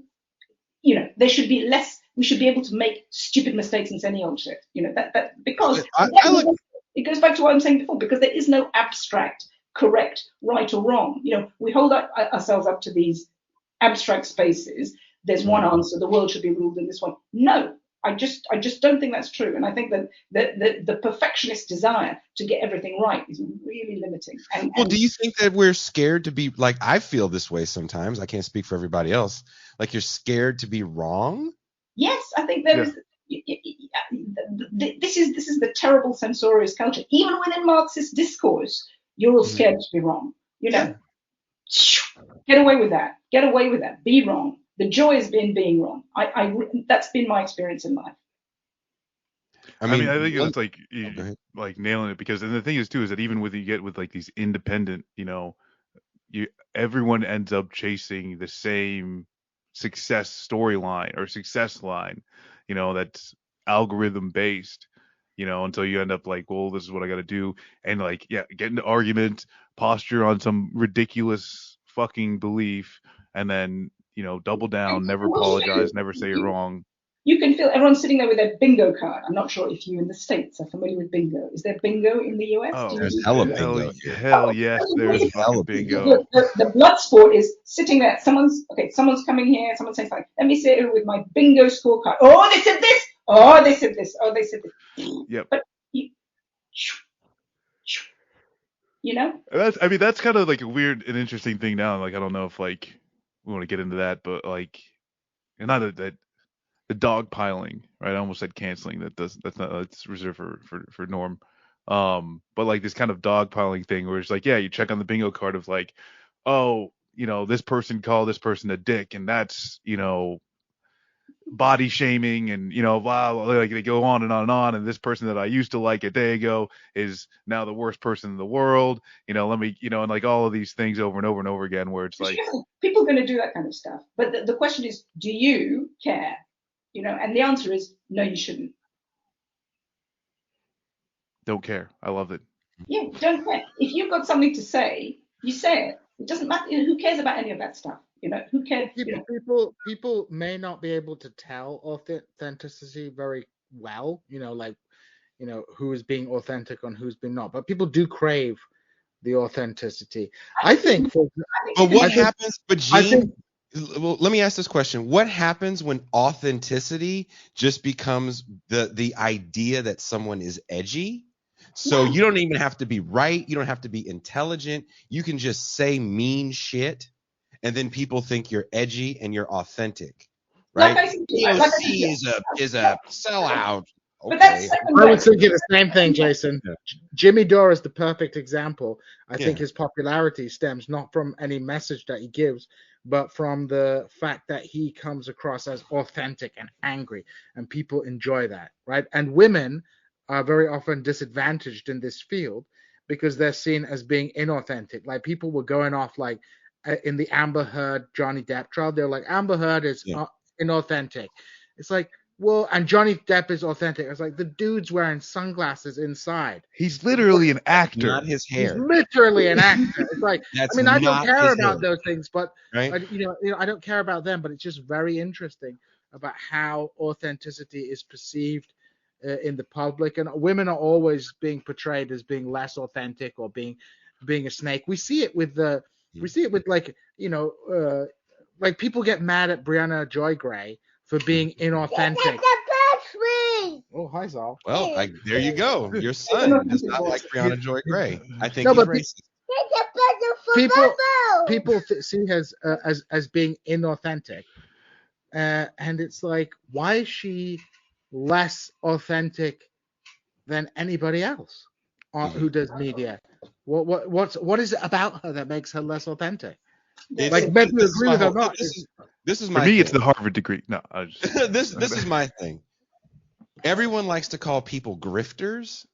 there should be less, we should be able to make stupid mistakes and say any old shit. Because it goes back to what I'm saying before, because there is no abstract, correct, right or wrong. We hold ourselves up to these abstract spaces. There's one answer, the world should be ruled in this one. No, I just don't think that's true. And I think that the perfectionist desire to get everything right is really limiting. Well, do you think that we're scared to be, like, I feel this way sometimes. I can't speak for everybody else. Like, you're scared to be wrong? Yes, I think there is. This is the terrible censorious culture. Even within Marxist discourse, you're all scared to be wrong. Get away with that. Get away with that. Be wrong. The joy has been being wrong. That's been my experience in life. I mean, I think it's like nailing it, because, and the thing is too, is that even with like these independent, everyone ends up chasing the same success storyline or success line, that's algorithm based, until you end up like, well, this is what I got to do. And like, get into argument, posture on some ridiculous fucking belief, and then, double down, never apologize, never say you're wrong. You can feel everyone's sitting there with their bingo card. I'm not sure if you in the States are familiar with bingo. Is there bingo in the US? Oh, There's hella hell, bingo here. hell yes, there's fucking bingo. The blood sport is sitting there. Someone's coming here. Someone's saying something. Let me sit here with my bingo scorecard. Oh, they said this. Oh, they said this. Oh, they said this. Yep. But you know. That's kind of like a weird and interesting thing now. Like I don't know if like we want to get into that, but like, and not that the dog piling, right? I almost said canceling. That's reserved for Norm. But like this kind of dog piling thing where it's like, yeah, you check on the bingo card of like, oh, this person called this person a dick, and that's body shaming, and wow, like they go on and on and on. And this person that I used to like a day ago is now the worst person in the world. Let me, and like all of these things over and over and over again, where it's like people are going to do that kind of stuff. But the question is, do you care? And the answer is no, you shouldn't. Don't care. I love it. Yeah, don't care. If you've got something to say, you say it. It doesn't matter. Who cares about any of that stuff? Who cares? People may not be able to tell authenticity very well. Who is being authentic and who's been not. But people do crave the authenticity. I think. But what happens? But Gene, well, let me ask this question: what happens when authenticity just becomes the idea that someone is edgy? So you don't even have to be right. You don't have to be intelligent. You can just say mean shit, and then people think you're edgy and you're authentic, right? DOC is a sellout. Okay. I was thinking the same thing, Jason. Yeah. Jimmy Dore is the perfect example. I think his popularity stems not from any message that he gives, but from the fact that he comes across as authentic and angry, and people enjoy that, right? And women are very often disadvantaged in this field because they're seen as being inauthentic. Like people were going off like in the Amber Heard Johnny Depp trial, they're like Amber Heard is inauthentic. It's like, well, and Johnny Depp is authentic. It's like the dude's wearing sunglasses inside. He's literally an actor. Not his hair. He's literally an actor. It's like I don't care about those things, but right? I don't care about them. But it's just very interesting about how authenticity is perceived in the public, and women are always being portrayed as being less authentic or being a snake. We see it with like like people get mad at Brianna Joy Gray for being inauthentic. Oh, hi, Zal. Well, there you go. Your son does not like Brianna Joy Gray. I think he's racist. People see her as being inauthentic, and it's like, why is she less authentic than anybody else who does media? What is it about her that makes her less authentic? Like, maybe you agree with her or not. This is my for me. Thing. It's the Harvard degree. No, this is my thing. Everyone likes to call people grifters,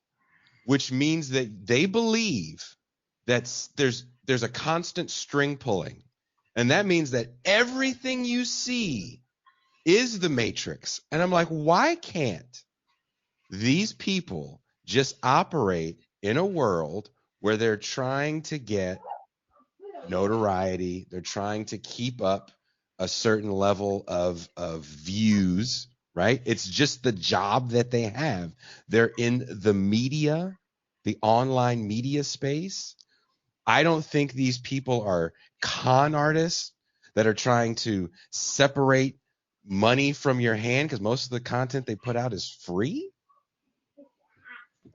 which means that they believe that there's a constant string pulling, and that means that everything you see is the Matrix. And I'm like, why can't these people just operate in a world where they're trying to get notoriety, they're trying to keep up a certain level of views, right? It's just the job that they have. They're in the media, the online media space. I don't think these people are con artists that are trying to separate money from your hand, because most of the content they put out is free.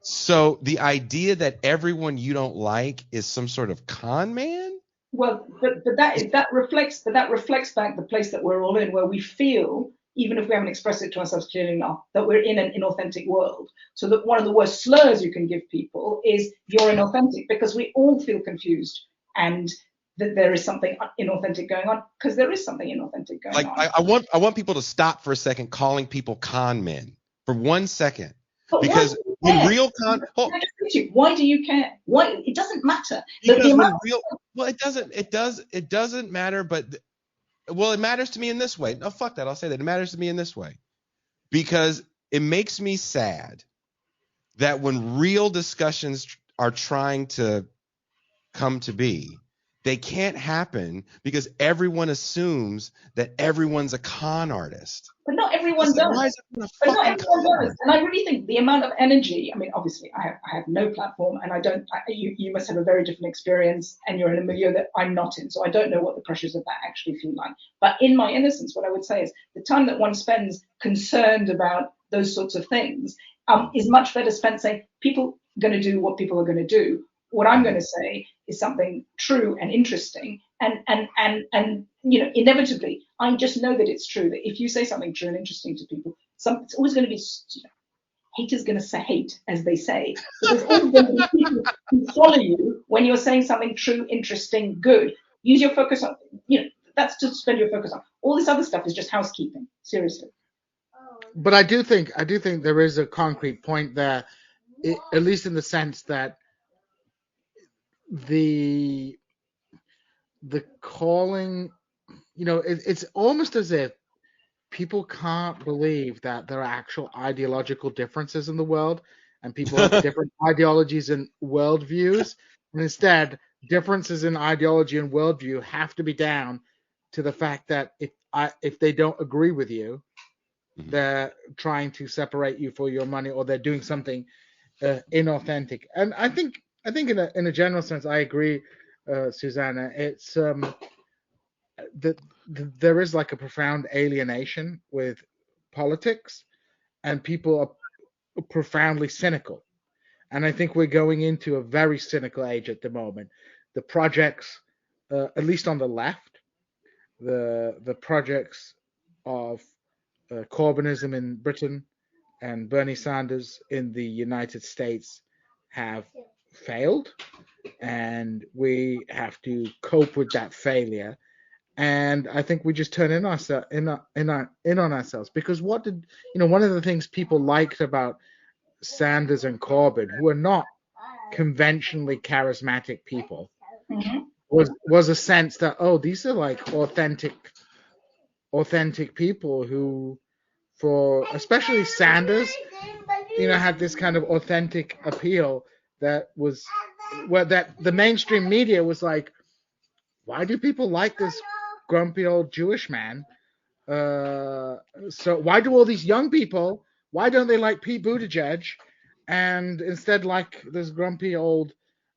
So the idea that everyone you don't like is some sort of con man. Well, but that reflects back the place that we're all in, where we feel, even if we haven't expressed it to ourselves clearly enough, that we're in an inauthentic world. So that one of the worst slurs you can give people is you're inauthentic, because we all feel confused and that there is something inauthentic going on, because there is something inauthentic going on. I want people to stop for a second calling people con men for 1 second. But because in real con, why do you care? Why? It doesn't matter. It doesn't matter. But it matters to me in this way. No, fuck that. I'll say that it matters to me in this way, because it makes me sad that when real discussions are trying to come to be, they can't happen because everyone assumes that everyone's a con artist. But not everyone It's like, does. why is everyone a But not fucking everyone con does. artist? And I really think the amount of energy, I mean, obviously, I have no platform, and you must have a very different experience, and you're in a milieu that I'm not in. So I don't know what the pressures of that actually feel like. But in my innocence, what I would say is the time that one spends concerned about those sorts of things is much better spent saying people are going to do what people are going to do. What I'm going to say is something true and interesting, and inevitably, I just know that it's true. That if you say something true and interesting to people, it's always going to be, haters going to say hate, as they say. But there's always going to be people who follow you when you're saying something true, interesting, good. Use your focus on, that's to spend your focus on. All this other stuff is just housekeeping. Seriously. But I do think there is a concrete point there, at least in the sense that the calling, it's almost as if people can't believe that there are actual ideological differences in the world, and people have different ideologies and worldviews, and instead differences in ideology and worldview have to be down to the fact that if they don't agree with you, they're trying to separate you for your money, or they're doing something inauthentic. And I think in a general sense, I agree, Susanna. It's that there is like a profound alienation with politics, and people are profoundly cynical. And I think we're going into a very cynical age at the moment. The projects, at least on the left, the projects of Corbynism in Britain and Bernie Sanders in the United States have failed, and we have to cope with that failure. And I think we just turn in on ourselves, because one of the things people liked about Sanders and Corbyn, who are not conventionally charismatic people, was a sense that, oh, these are like authentic people who, for especially Sanders, had this kind of authentic appeal that was that the mainstream media was like, why do people like this grumpy old Jewish man? So why do all these young people, why don't they like Pete Buttigieg and instead like this grumpy old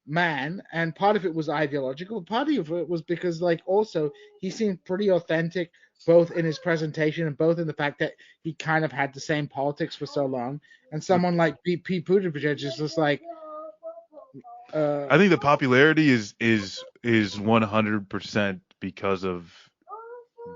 man? And part of it was ideological. Part of it was because, like, also he seemed pretty authentic, both in his presentation and both in the fact that he kind of had the same politics for so long. And someone like Pete Buttigieg is just like, I think the popularity is 100% because of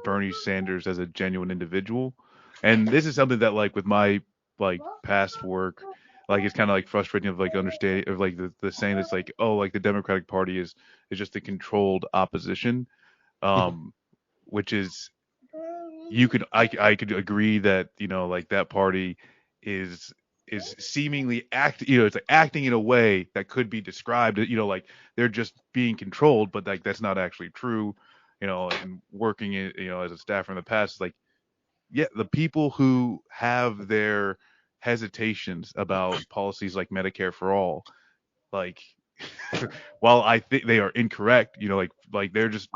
Bernie Sanders as a genuine individual. And this is something that, like, with my like past work, like, it's kind of like frustrating of like understanding of like the saying that's like, oh, like the Democratic Party is just a controlled opposition, which is, I could agree that, like, that party is seemingly it's like acting in a way that could be described, like they're just being controlled, but like that's not actually true, and working in, as a staffer in the past, like, yeah, the people who have their hesitations about policies like Medicare for all, like, while I think they are incorrect, like they're just,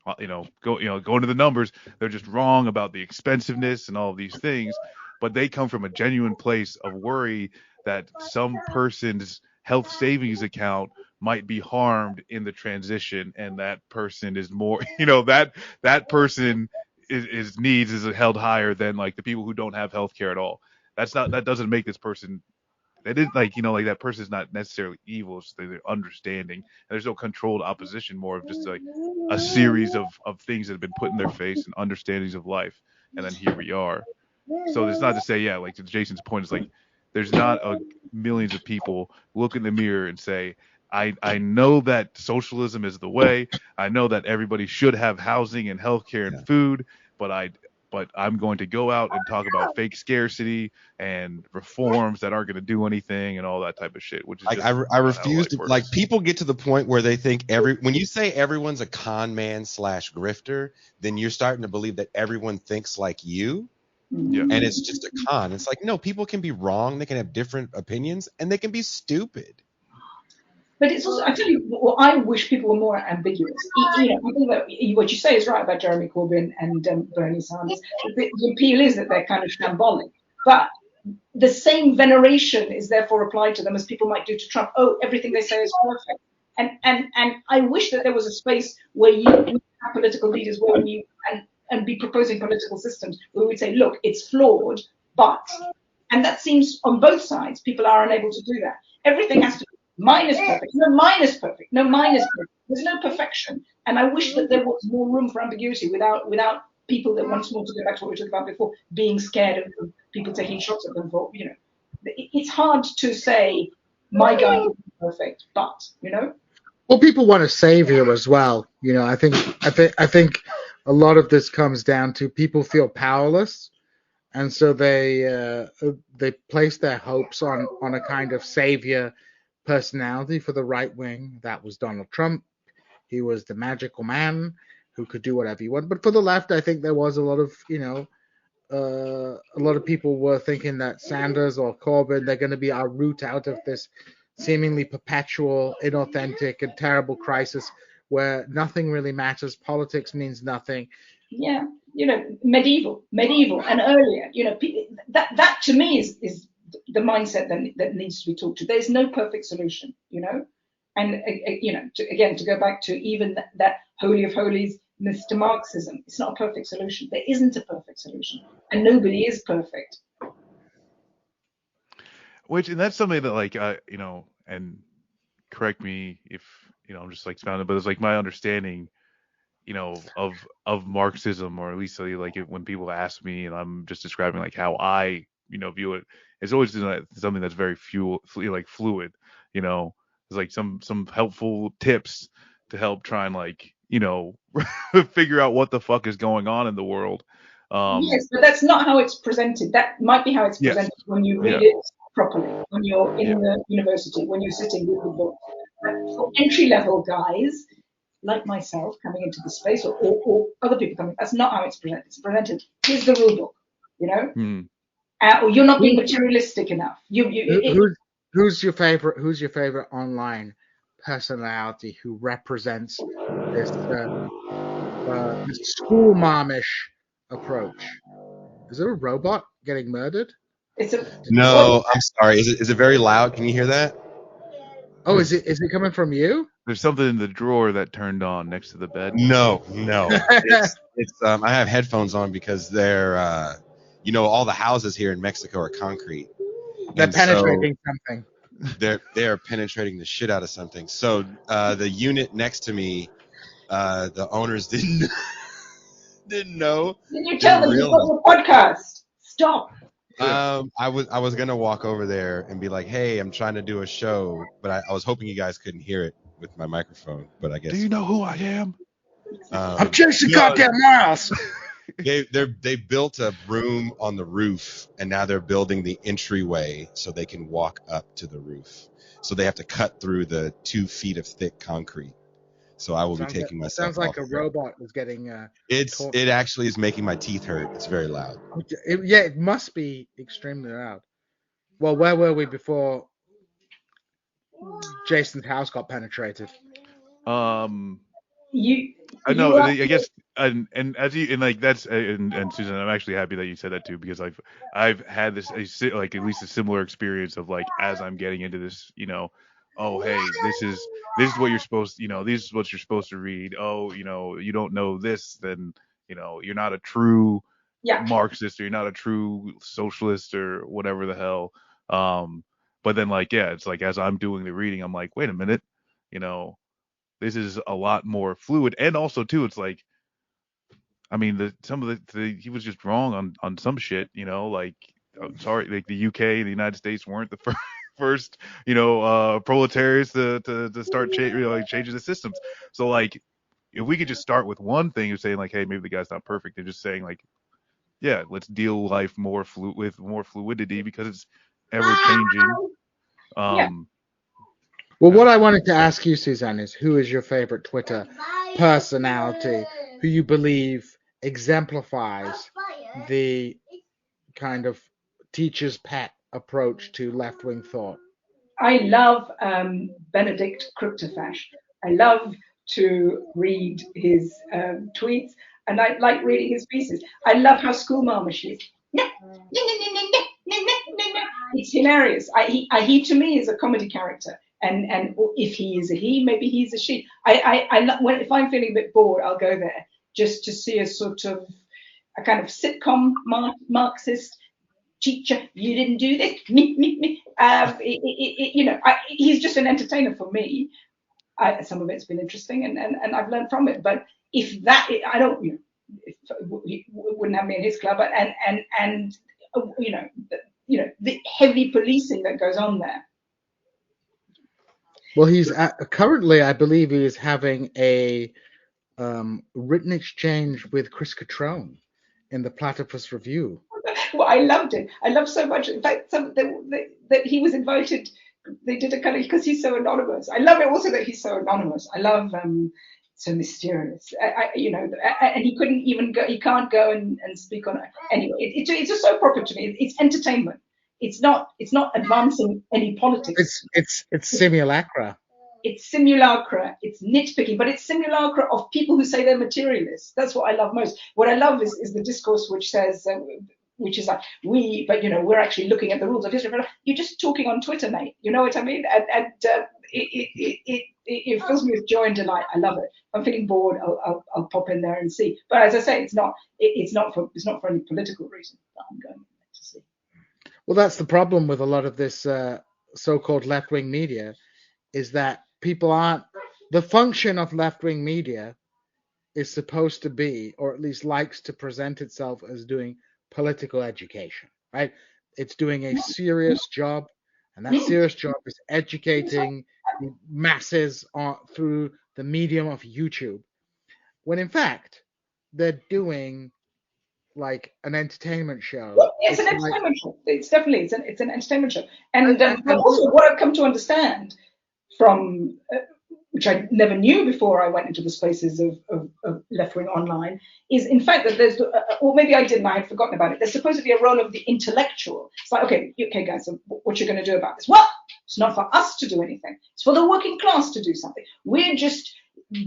going to the numbers, they're just wrong about the expensiveness and all of these things, but they come from a genuine place of worry that some person's health savings account might be harmed in the transition, and that person is more, that person is needs is held higher than like the people who don't have health care at all. That doesn't make this person, that is, like, like that person is not necessarily evil. It's just they're understanding. And there's no controlled opposition, more of just like a series of things that have been put in their face and understandings of life. And then here we are. So it's not to say, yeah, like to Jason's point, it's like there's not millions of people look in the mirror and say, I know that socialism is the way. I know that everybody should have housing and healthcare and food, but I'm going to go out and talk about fake scarcity and reforms that aren't going to do anything and all that type of shit. Which is Like, just I refuse to, works. like, people get to the point where they think when you say everyone's a con man / grifter, then you're starting to believe that everyone thinks like you. Yeah. And it's just a con. It's like, no, people can be wrong. They can have different opinions, and they can be stupid. But it's also, I tell you, I wish people were more ambiguous. I think that what you say is right about Jeremy Corbyn and Bernie Sanders. The appeal is that they're kind of shambolic, but the same veneration is therefore applied to them as people might do to Trump. Oh, everything they say is perfect. And I wish that there was a space where you have political leaders where we and be proposing political systems where we say, look, it's flawed, but, and that seems on both sides, people are unable to do that. Everything has to be mine is perfect. No, mine is perfect. No, mine is perfect. There's no perfection. And I wish that there was more room for ambiguity without people that once more, to go back to what we talked about before, being scared of people taking shots at them for, it's hard to say my guy is perfect, but, Well, people want a savior as well. I think a lot of this comes down to people feel powerless, and so they place their hopes on a kind of savior personality. For the right wing, that was Donald Trump. He was the magical man who could do whatever he wanted. But for the left, I think there was a lot of a lot of people were thinking that Sanders or Corbyn, they're going to be our route out of this seemingly perpetual, inauthentic, and terrible crisis where nothing really matters. Politics means nothing. Yeah, medieval and earlier. That to me is the mindset that needs to be talked to. There's no perfect solution, and to go back to even that holy of holies, Mr. Marxism. It's not a perfect solution. There isn't a perfect solution, and nobody is perfect. And that's something that and correct me if I'm just expounding, but it's my understanding, of Marxism, or at least when people ask me and I'm just describing how I view it, it's always something that's very fluid. It's some helpful tips to help try and figure out what the fuck is going on in the world. Yes, but that's not how it's presented. That might be how it's presented when you read it properly, when you're in the university, when you're sitting with the book. But for entry-level guys like myself coming into the space, or other people coming, that's not how it's presented. It's presented, here's the rule book, or you're not being materialistic enough. Who's your favorite online personality who represents this school momish approach? Is there a robot getting murdered? No, I'm sorry. Is it very loud? Can you hear that? Oh, is it coming from you? There's something in the drawer that turned on next to the bed. No. It's I have headphones on because they're all the houses here in Mexico are concrete. They're penetrating something. They are penetrating the shit out of something. So the unit next to me, the owners didn't know. Did you tell them you've got a podcast? Stop. I was gonna walk over there and be like, "Hey, I'm trying to do a show," but I was hoping you guys couldn't hear it with my microphone. But I guess. Do you know who I am? I'm Jason goddamn Miles. They built a room on the roof, and now they're building the entryway so they can walk up to the roof. So they have to cut through the 2 feet of thick concrete. So I will be taking myself. Sounds like a robot was getting. It actually is making my teeth hurt. It's very loud. It must be extremely loud. Well, where were we before Jason's house got penetrated? I know. I guess, and as you that's and Susan, I'm actually happy that you said that too, because I've had this at least a similar experience of as I'm getting into this, oh hey, this is what you're supposed this is what you're supposed to read. Oh, you don't know this, then you're not a true Marxist, or you're not a true socialist, or whatever the hell. But then it's as I'm doing the reading, I'm like, wait a minute, this is a lot more fluid, and also too, it's I mean, some of the he was just wrong on some shit, I'm sorry, the UK and the United States weren't the first, proletariats to start changing the systems. So if we could just start with one thing of saying hey, maybe the guy's not perfect, and just saying yeah, let's deal life with more fluidity, because it's ever changing. Well, what I wanted to ask you, Suzanne, is who is your favorite Twitter personality who you believe exemplifies the kind of teacher's pet approach to left-wing thought? I love Benedict Cryptofash. I love to read his tweets, and I like reading his pieces. I love how schoolmama she is. It's hilarious. He to me is a comedy character, and if he is a he, maybe he's a she. If I'm feeling a bit bored, I'll go there just to see a sort of a kind of sitcom Marxist teacher. You didn't do this. Me. He's just an entertainer for me. Some of it's been interesting, and I've learned from it. But if that, I don't, he wouldn't have me in his club. And the heavy policing that goes on there. Well, he's currently, I believe, he is having a written exchange with Chris Catrone in the Platypus Review. Well, I loved it. I loved so much. In fact, that he was invited. They did a kind of, because he's so anonymous. I love it also that he's so anonymous. I love so mysterious. And he couldn't even go. He can't go and speak on it. Anyway, it's just so proper to me. It's entertainment. It's not advancing any politics. It's simulacra. It's simulacra. It's nitpicking, but it's simulacra of people who say they're materialists. That's what I love most. What I love is the discourse which says, which is like we're actually looking at the rules of history. You're just talking on Twitter, mate. You know what I mean? And it fills me with joy and delight. I love it. If I'm feeling bored, I'll pop in there and see. But as I say, it's not for any political reason that I'm going to see. Well, that's the problem with a lot of this so-called left-wing media, is that people aren't. The function of left-wing media is supposed to be, or at least likes to present itself as doing political education, right? It's doing a serious job, and that serious job is educating the masses through the medium of YouTube, when in fact they're doing like an entertainment show. Well, it's an entertainment show. It's definitely it's an entertainment show. And also what I've come to understand from which I never knew before I went into the spaces of left-wing online, is in fact that there's, or maybe I didn't, I had forgotten about it, there's supposed to be a role of the intellectual. It's like, okay guys, so what you're going to do about this? Well, it's not for us to do anything. It's for the working class to do something. We're just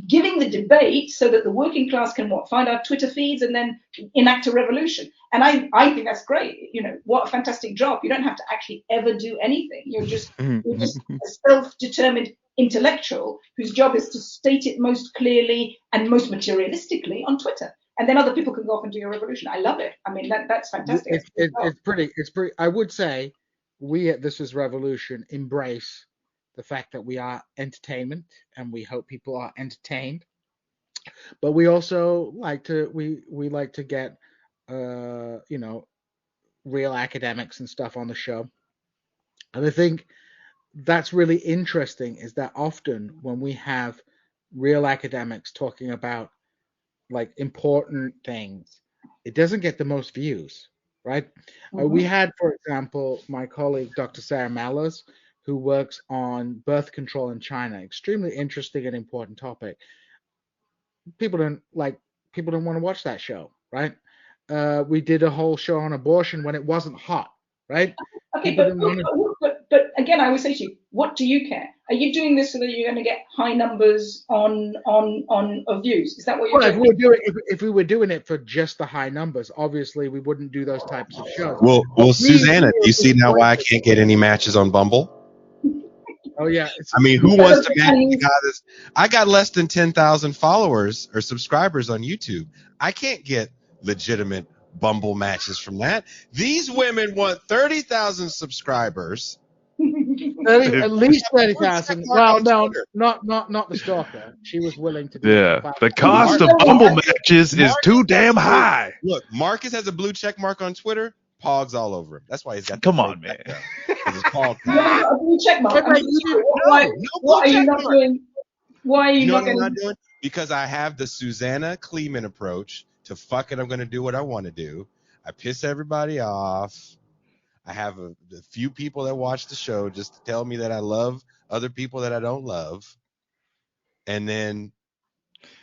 giving the debate so that the working class can find our Twitter feeds and then enact a revolution. And I think that's great. What a fantastic job. You don't have to actually ever do anything. You're just a self-determined intellectual whose job is to state it most clearly and most materialistically on Twitter. And then other people can go off and do a revolution. I love it. I mean, that's fantastic. It's pretty. I would say we at This Is Revolution embrace the fact that we are entertainment and we hope people are entertained. But we also like to we like to get real academics and stuff on the show. And I think that's really interesting, is that often when we have real academics talking about like important things, it doesn't get the most views, right? We had, for example, my colleague Dr. Sarah Mellors, who works on birth control in China. Extremely interesting and important topic. People don't want to watch that show, right? We did a whole show on abortion when it wasn't hot, right? Okay, but again, I would say to you, what do you care? Are you doing this so that you're going to get high numbers of views? Is that what you're doing? If we were doing it for just the high numbers, obviously we wouldn't do those types of shows. Well, Susanna, do you see now why I can't get any matches on Bumble? Oh yeah. I mean, who wants to match the guy that's? I got less than 10,000 followers or subscribers on YouTube. I can't get legitimate Bumble matches from that. These women want 30,000 subscribers. At least 30,000. Well, no, not the stalker. She was willing to do it. The cost of Bumble matches is too damn high. Look, Marcus has a blue check mark on Twitter. Pogs all over him. That's why he's got. Come on, man. A blue check mark. Why are you not doing? Why are you not doing? Because I have the Susanna Kleeman approach to fuck it. I'm going to do what I want to do. I piss everybody off. I have a few people that watch the show just to tell me that I love other people that I don't love. And then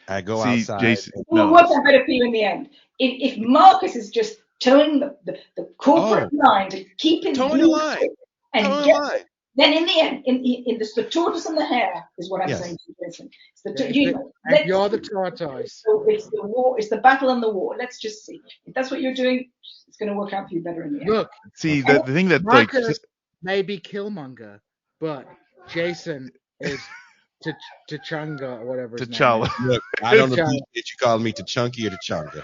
I go outside. Jason, what's better for you in the end? If Marcus is just towing the corporate line to keep his line, and Then in the end, in the tortoise and the hare is what I'm saying to you, Jason. And you're the tortoise. So it's the war, it's the battle and the war. Let's just see. If that's what you're doing, it's going to work out for you better in the end. Look, See, the thing that Marcus may be Killmonger, but Jason is T'Chunga or whatever his name is. Look, I don't appreciate you calling me T'Chunky or T'Chunga.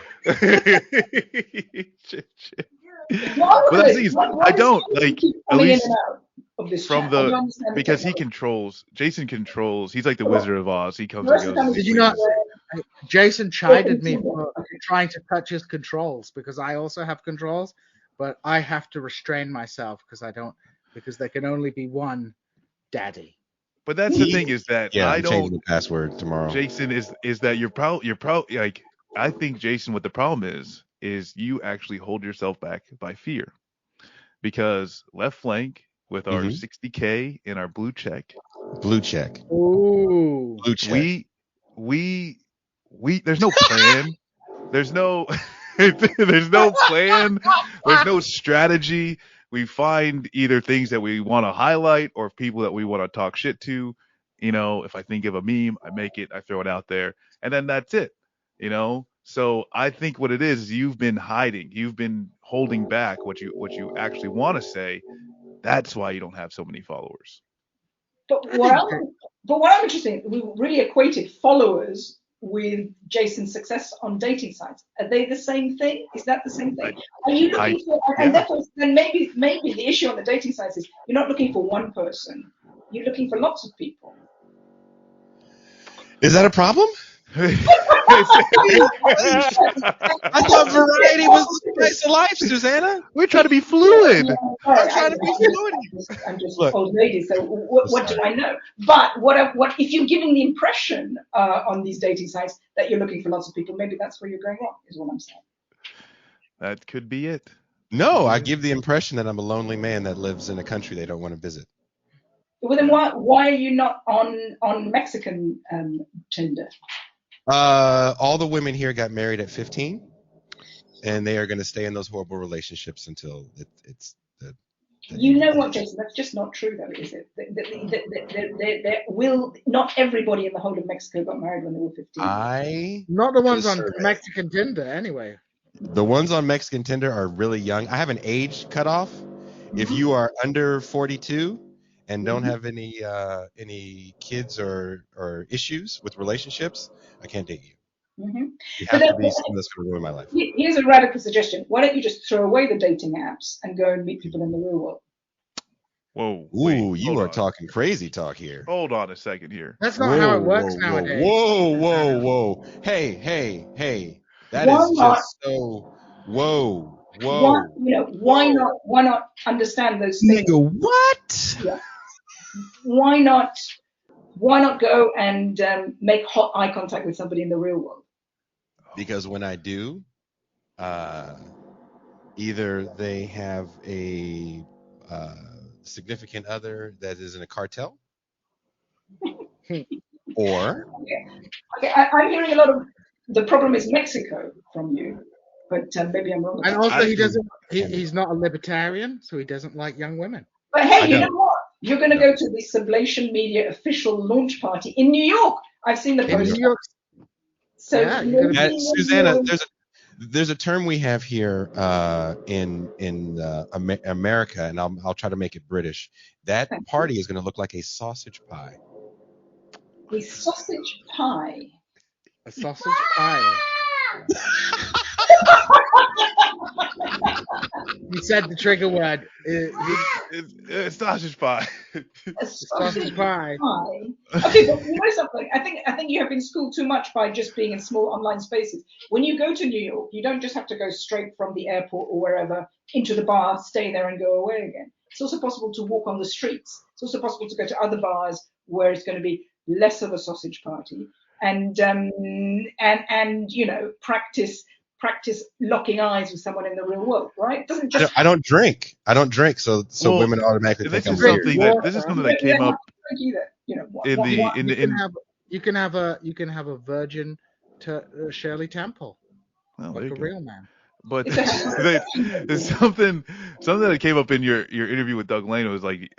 But that's the thing, I don't like at least from because Jason controls. He's like the Wizard of Oz. He comes and goes. Did you not? Jason chided me for trying to touch his controls because I also have controls, but I have to restrain myself because there can only be one daddy. But that's the thing is that I don't. Changing the password tomorrow. Jason is that you're probably like I think Jason. What the problem is you actually hold yourself back by fear, because left flank with our 60K and our blue check. Ooh, blue check. We there's no plan. There's no plan. There's no strategy. We find either things that we want to highlight or people that we want to talk shit to. You know, if I think of a meme, I make it, I throw it out there, and then that's it. You know, so I think what it is you've been hiding, you've been holding back what you actually want to say. That's why you don't have so many followers. But what I'm interested in, we really equated followers with Jason's success on dating sites. Are they the same thing? Is that the same thing? Are you looking for? And therefore, then maybe the issue on the dating sites is you're not looking for one person. You're looking for lots of people. Is that a problem? I thought variety was the price of life, Susanna. We're trying to be fluid. I'm trying to be fluid. I'm just old lady, so what do I know? But what if you're giving the impression on these dating sites that you're looking for lots of people? Maybe that's where you're going wrong. Is what I'm saying. That could be it. No, I give the impression that I'm a lonely man that lives in a country they don't want to visit. Well, then why are you not on Mexican Tinder? All the women here got married at 15, and they are going to stay in those horrible relationships until it's. You know what, Jason? That's just not true, though, is it? Not everybody in the whole of Mexico got married when they were 15. Not the ones on Mexican Tinder, anyway. The ones on Mexican Tinder are really young. I have an age cutoff. If you are under 42 and don't have any kids or issues with relationships, I can't date you. You have to be someone that's going to ruin my life. Here's a radical suggestion. Why don't you just throw away the dating apps and go and meet people in the real world? Whoa. Ooh, you are talking crazy talk here. Hold on a second here. That's not how it works nowadays. Whoa. Hey. That is just so. Whoa. Why not understand those things? Nigga, what? Yeah. Why not go and make hot eye contact with somebody in the real world? Because when I do, either they have a significant other that is in a cartel, or okay. I'm hearing a lot of the problem is Mexico from you, but maybe I'm wrong. And also, he's not a libertarian, so he doesn't like young women. But hey, you know what? You're going to go to the Sublation Media official launch party in New York. I've seen the poster. In New York. So, Susanna, there's a term we have here in America, and I'll try to make it British. That party is going to look like a sausage pie. A sausage pie. A sausage pie. You said the trigger word. It's sausage pie. Sausage pie. Okay, but you know something? I think you have been schooled too much by just being in small online spaces. When you go to New York, you don't just have to go straight from the airport or wherever into the bar, stay there, and go away again. It's also possible to walk on the streets. It's also possible to go to other bars where it's going to be less of a sausage party, and practice locking eyes with someone in the real world, right? It doesn't just. I don't drink, so well, women automatically think I'm weird. This is something that came up. You can have a virgin to Shirley Temple, like a real man. But It's a there's something that came up in your interview with Doug Lane was like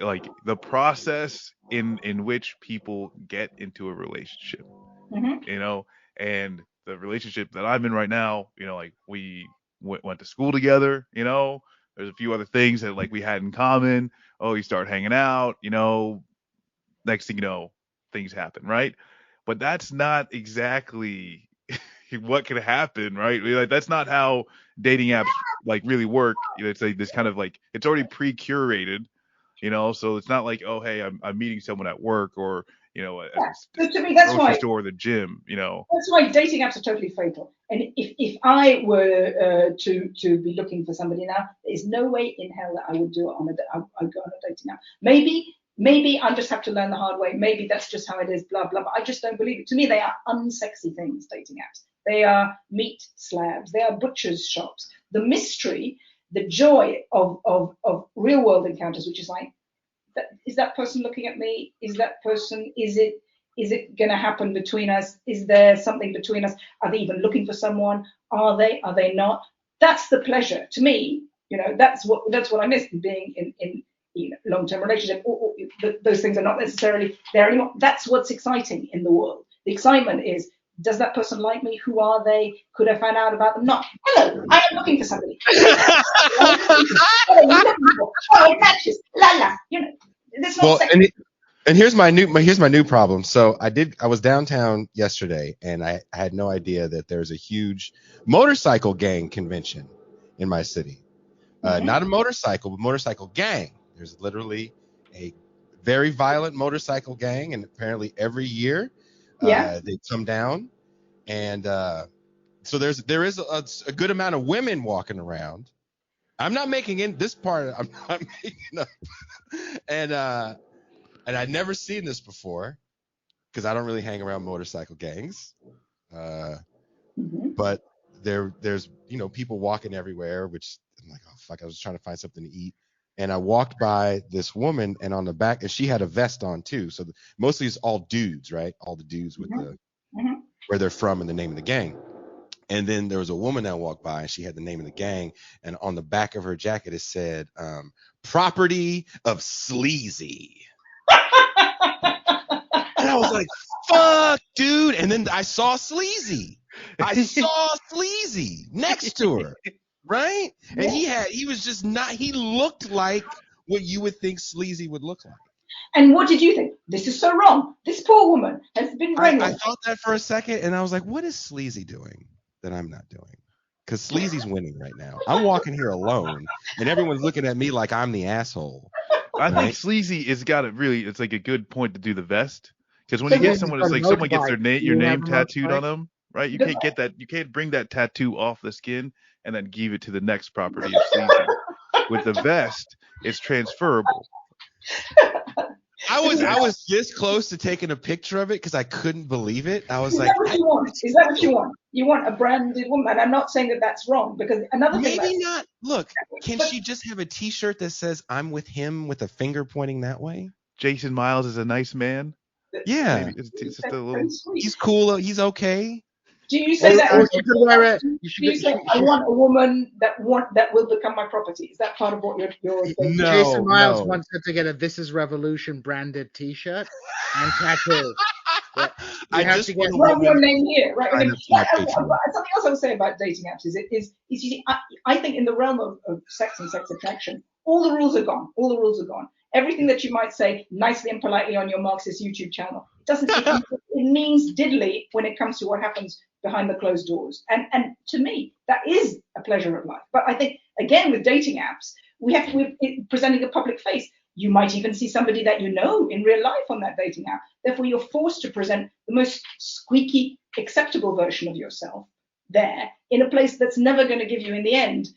the process in which people get into a relationship, Mhm. you know, and the relationship that I'm in right now, you know, like we went to school together, you know, there's a few other things that like we had in common. Oh, you start hanging out, you know, next thing you know, things happen, right? But that's not exactly what can happen, right? Like that's not how dating apps like really work. You know, it's like this kind of like it's already pre-curated, you know, so it's not like, oh hey, I'm meeting someone at work or you know at Yeah. the So to me, that's grocery why store or the gym, you know. dating apps are totally fatal. And if I were to be looking for somebody now, there's no way in hell that I would do it I'd go on a dating app. Maybe I just have to learn the hard way. Maybe that's just how it is. Blah blah. But I just don't believe it. To me, they are unsexy things. Dating apps. They are meat slabs. They are butchers' shops. The mystery, the joy of real world encounters, which is like, is that person looking at me? Is that person? Is it going to happen between us? Is there something between us? Are they even looking for someone? Are they? Are they not? That's the pleasure to me. You know, that's what I miss in being in long-term relationship. Those things are not necessarily there anymore. That's what's exciting in the world. The excitement is, does that person like me? Who are they? Could I find out about them? Not. Hello, I am looking for somebody. What are you looking for? Oh, it matches. La la. You know, it's not Well, sexy. and here's my new problem. So I was downtown yesterday, and I had no idea that there's a huge motorcycle gang convention in my city. Not a motorcycle, but motorcycle gang. There's literally a very violent motorcycle gang, and apparently every year Yeah. they come down, and so there is a good amount of women walking around. I'm not making in this part. I'm not making up, and I'd never seen this before because I don't really hang around motorcycle gangs. Uh, Mm-hmm. but there's people walking everywhere, which I'm like, oh fuck, I was trying to find something to eat, and I walked by this woman, and on the back, and she had a vest on too. So mostly it's all dudes, right? All the dudes with the where they're from and the name of the gang. And then there was a woman that walked by, and she had the name of the gang, and on the back of her jacket it said, "Property of Sleazy." And I was like, fuck, dude. And then I saw Sleazy. Next to her, right? And he was just not, he looked like what you would think Sleazy would look like. And what did you think? This is so wrong. This poor woman has been brainwashed. I thought that for a second, and I was like, what is Sleazy doing that I'm not doing? Because Sleazy's winning right now. I'm walking here alone, and everyone's looking at me like I'm the asshole. I Right? think Sleazy has got it really. It's like a good point to do the vest, because when you get someone, it's like someone gets your name tattooed on them, right? You can't get that. You can't bring that tattoo off the skin and then give it to the next property of Sleazy. With the vest, it's transferable. I was this close to taking a picture of it because I couldn't believe it. I was like, Is that what you want? You want a branded woman? And I'm not saying that that's wrong, because another thing. Maybe not. Look, can she just have a T-shirt that says "I'm with him" with a finger pointing that way? Jason Miles is a nice man. Yeah, Maybe it's just a little. He's cool. He's okay. Do you say that? You Do you say I want a woman that will become my property? Is that part of what you're saying? No, Jason Miles no. wants her to get a "This Is Revolution" branded T-shirt and tattoo. Yeah. I just want a Write your woman name here, right? I mean, sign up to my something Patreon. else I would say about dating apps is you see, I think in the realm of sex and sex attraction, all the rules are gone. All the rules are gone. Everything that you might say nicely and politely on your Marxist YouTube channel doesn't. It means diddly when it comes to what happens behind the closed doors. And to me, that is a pleasure of life. But I think again with dating apps, we're presenting a public face. You might even see somebody that you know in real life on that dating app. Therefore, you're forced to present the most squeaky, acceptable version of yourself there in a place that's never going to give you, in the end,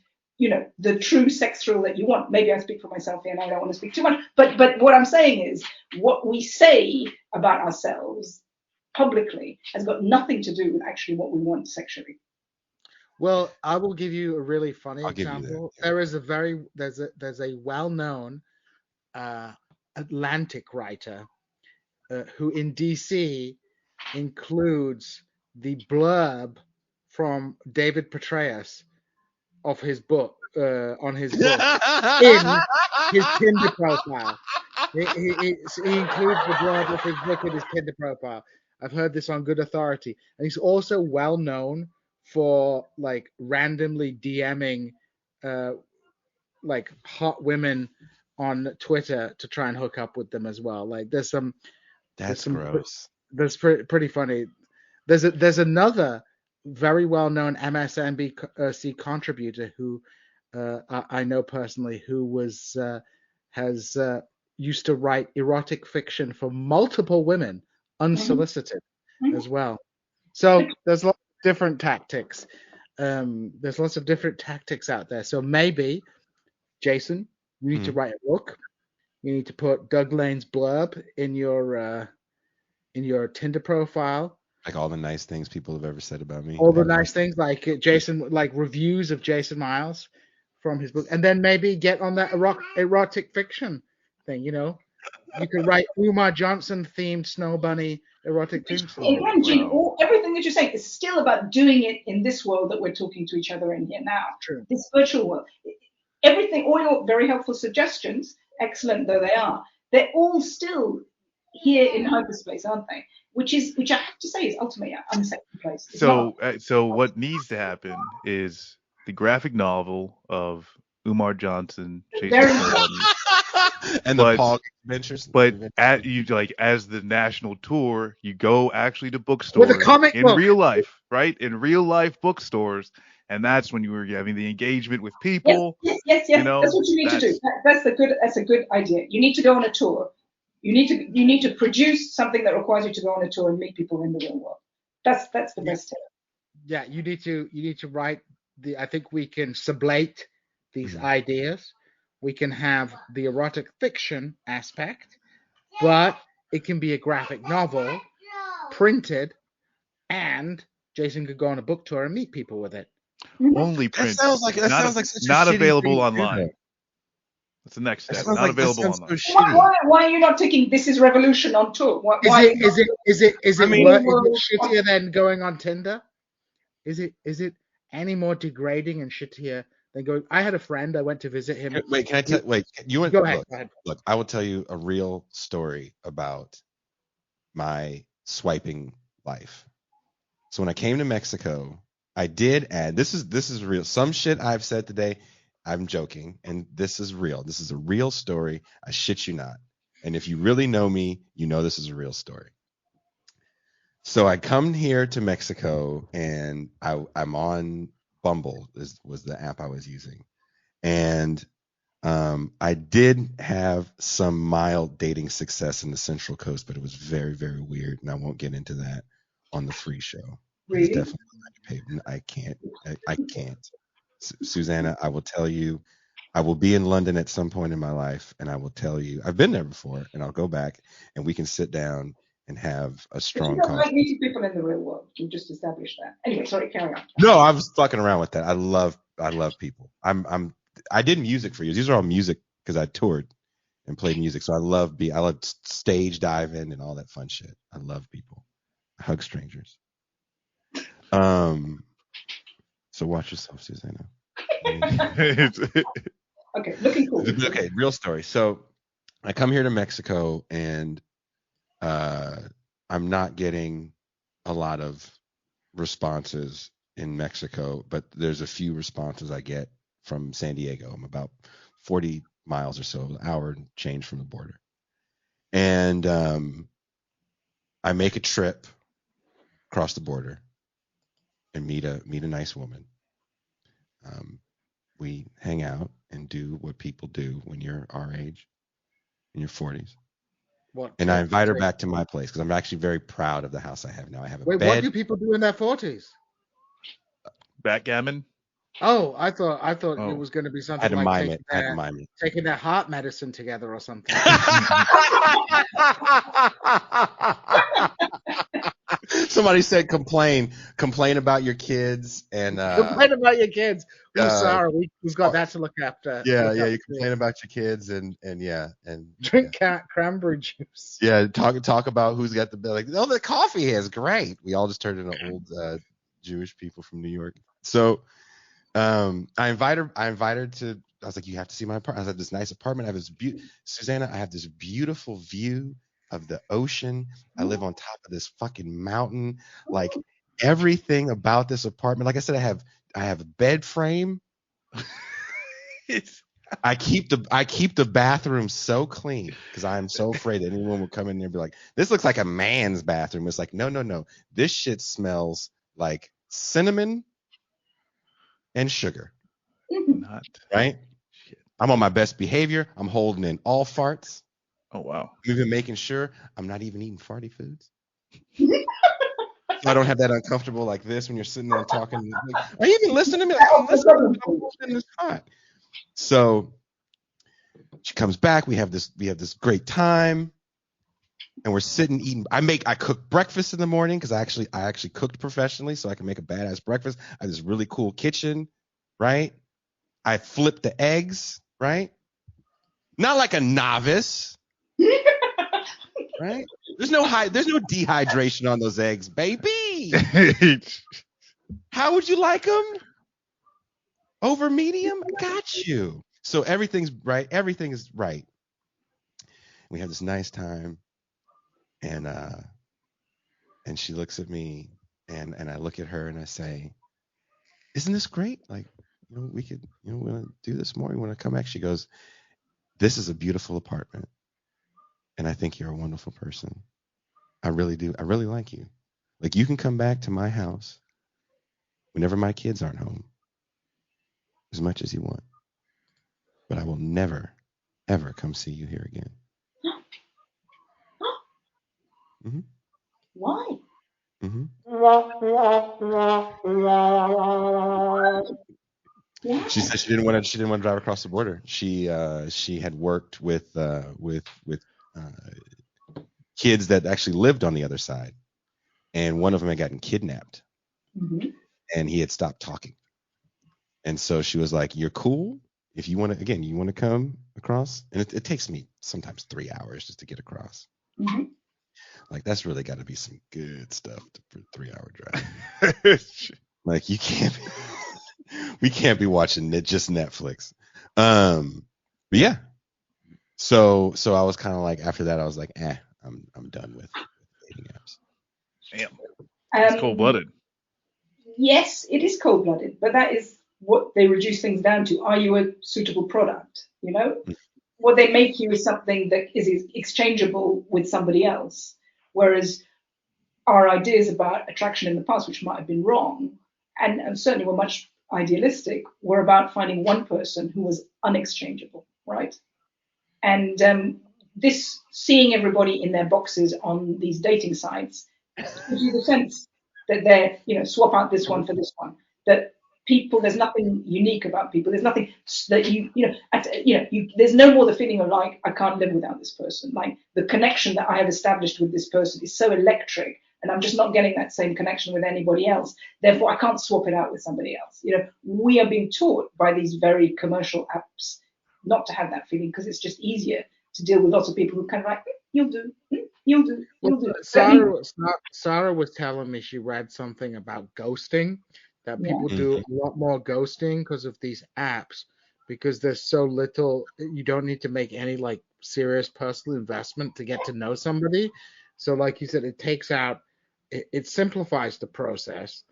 the true sex thrill that you want. Maybe I speak for myself here, and I don't want to speak too much. But what I'm saying is, what we say about ourselves publicly has got nothing to do with actually what we want sexually. Well, I will give you a really funny I'll give you example. that, yeah. There's a well-known Atlantic writer who in DC includes the blurb from David Petraeus of his book on his book in his Tinder profile. He includes the blurb of his book in his Tinder profile. I've heard this on good authority, and he's also well known for like randomly DMing like hot women on Twitter to try and hook up with them as well. Like there's some gross. That's pretty funny. There's another very well known MSNBC contributor who I know personally who was has used to write erotic fiction for multiple women unsolicited as well. So there's lots of different tactics. There's lots of different tactics out there. So maybe, Jason, you need to write a book. You need to put Doug Lane's blurb in your Tinder profile. Like all the nice things people have ever said about me. All the nice things, like Jason, like reviews of Jason Miles from his book, and then maybe get on that erotic fiction thing. You know, you could write Umar Johnson themed Snow Bunny erotic theme song. Again, Gene, everything that you're saying is still about doing it in this world that we're talking to each other in here now. True. This virtual world. Everything, all your very helpful suggestions, excellent though they are, they're all still here in hyperspace, aren't they? Which I have to say is ultimately on the second place. So what needs to happen is the graphic novel of Umar Johnson chasing and the Paul Adventures. But as the national tour, you go actually to bookstores with a comic book. Real life, right? In real life bookstores, and that's when you were having the engagement with people. Yes. You know, that's what you need to do. That's a good idea. You need to go on a tour. You need to produce something that requires you to go on a tour and meet people in the real world. That's the best tip. Yeah, you need to write I think we can sublate these ideas. We can have the erotic fiction aspect, but it can be a graphic novel printed, and Jason could go on a book tour and meet people with it. Only print. That sounds like such not a available online. That's the next step. Not available online. Why are you not taking This Is Revolution on tour? Is it shittier than going on Tinder? Is it any more degrading and shittier than going? I had a friend. I went to visit him. Wait, can I tell? Wait, you went. Go ahead. Look, I will tell you a real story about my swiping life. So when I came to Mexico, I did add. This is real. Some shit I've said today, I'm joking, and this is real. This is a real story. I shit you not. And if you really know me, you know this is a real story. So I come here to Mexico, and I'm on Bumble. Was the app I was using, and I did have some mild dating success in the Central Coast, but it was very, very weird, and I won't get into that on the free show. Really? It's definitely not paid. I can't. Susanna, I will tell you, I will be in London at some point in my life, and I will tell you, I've been there before, and I'll go back, and we can sit down and have a strong conversation. You don't like meeting people in the real world. You just established that. Anyway, sorry, carry on. No, I was fucking around with that. I love people. I did music for years. These are all music because I toured and played music. So I love stage diving and all that fun shit. I love people. I hug strangers. So watch yourself, Susanna. Okay, looking cool. Okay, real story. So I come here to Mexico, and I'm not getting a lot of responses in Mexico, but there's a few responses I get from San Diego. I'm about 40 miles or so, an hour and change from the border. And I make a trip across the border and meet a nice woman. We hang out and do what people do when you're our age, in your 40s. And I invite her back to my place because I'm actually very proud of the house I have now. I have a bed. What do people do in their 40s? Backgammon. Oh, I thought it was going to be something like taking their heart medicine together or something. Somebody said complain about your kids and complain about your kids. We're sorry, we've got that to look after. Yeah, you complain about your kids and drink cranberry juice. Yeah, talk about who's got the coffee is great. We all just turned into old Jewish people from New York. So I invite her to. I was like, you have to see my apartment. I have this nice apartment. I have this Susanna, I have this beautiful view of the ocean. I live on top of this fucking mountain. Like everything about this apartment. Like I said, I have a bed frame. It's I keep the bathroom so clean because I am so afraid that anyone will come in there and be like, this looks like a man's bathroom. It's like, no. This shit smells like cinnamon and sugar. not Right? shit. I'm on my best behavior. I'm holding in all farts. Oh wow. I'm even making sure I'm not even eating farty foods. So I don't have that uncomfortable like this when you're sitting there talking. Like, are you even listening to me? Like, I'm listening. I'm holding this hot. So she comes back. We have this great time, and we're sitting eating. I cook breakfast in the morning because I actually cooked professionally, so I can make a badass breakfast. I have this really cool kitchen, right? I flip the eggs, right? Not like a novice, right? There's no dehydration on those eggs, baby. How would you like them? Over medium? Got you. So everything's right. Everything is right. We have this nice time, and she looks at me, and I look at her, and I say, "Isn't this great? Like, we could, we want to do this more. You want to come back?" She goes, "This is a beautiful apartment, and I think you're a wonderful person. I really do. I really like you. Like, you can come back to my house whenever my kids aren't home, as much as you want. But I will never, ever come see you here again." Mm-hmm. Why? Mm-hmm. Why? She said she didn't want to drive across the border. She had worked with kids that actually lived on the other side, and one of them had gotten kidnapped, Mm-hmm. and he had stopped talking. And so she was like, "You're cool if you want to. Again, you want to come across, and it takes me sometimes 3 hours just to get across. Mm-hmm. Like, that's really got to be some good stuff for a 3 hour drive. Like, you can't. We can't be watching just Netflix." But yeah. So I was kind of like, after that, I was like, I'm done with dating apps. Damn. It's cold blooded. Yes, it is cold blooded, but that is what they reduce things down to. Are you a suitable product? What they make you is something that is exchangeable with somebody else. Whereas our ideas about attraction in the past, which might have been wrong, and certainly were much idealistic, were about finding one person who was unexchangeable, right? And this seeing everybody in their boxes on these dating sites gives you the sense that they're, swap out this one for this one. That people, there's nothing unique about people. There's nothing that there's no more the feeling of like, I can't live without this person. Like, the connection that I have established with this person is so electric, and I'm just not getting that same connection with anybody else. Therefore, I can't swap it out with somebody else. We are being taught by these very commercial apps not to have that feeling, because it's just easier to deal with lots of people who kind of like, you'll do, you'll do, you'll do. Sarah was telling me she read something about ghosting, that people do a lot more ghosting because of these apps, because there's so little, you don't need to make any like serious personal investment to get to know somebody. So like you said, it simplifies the process,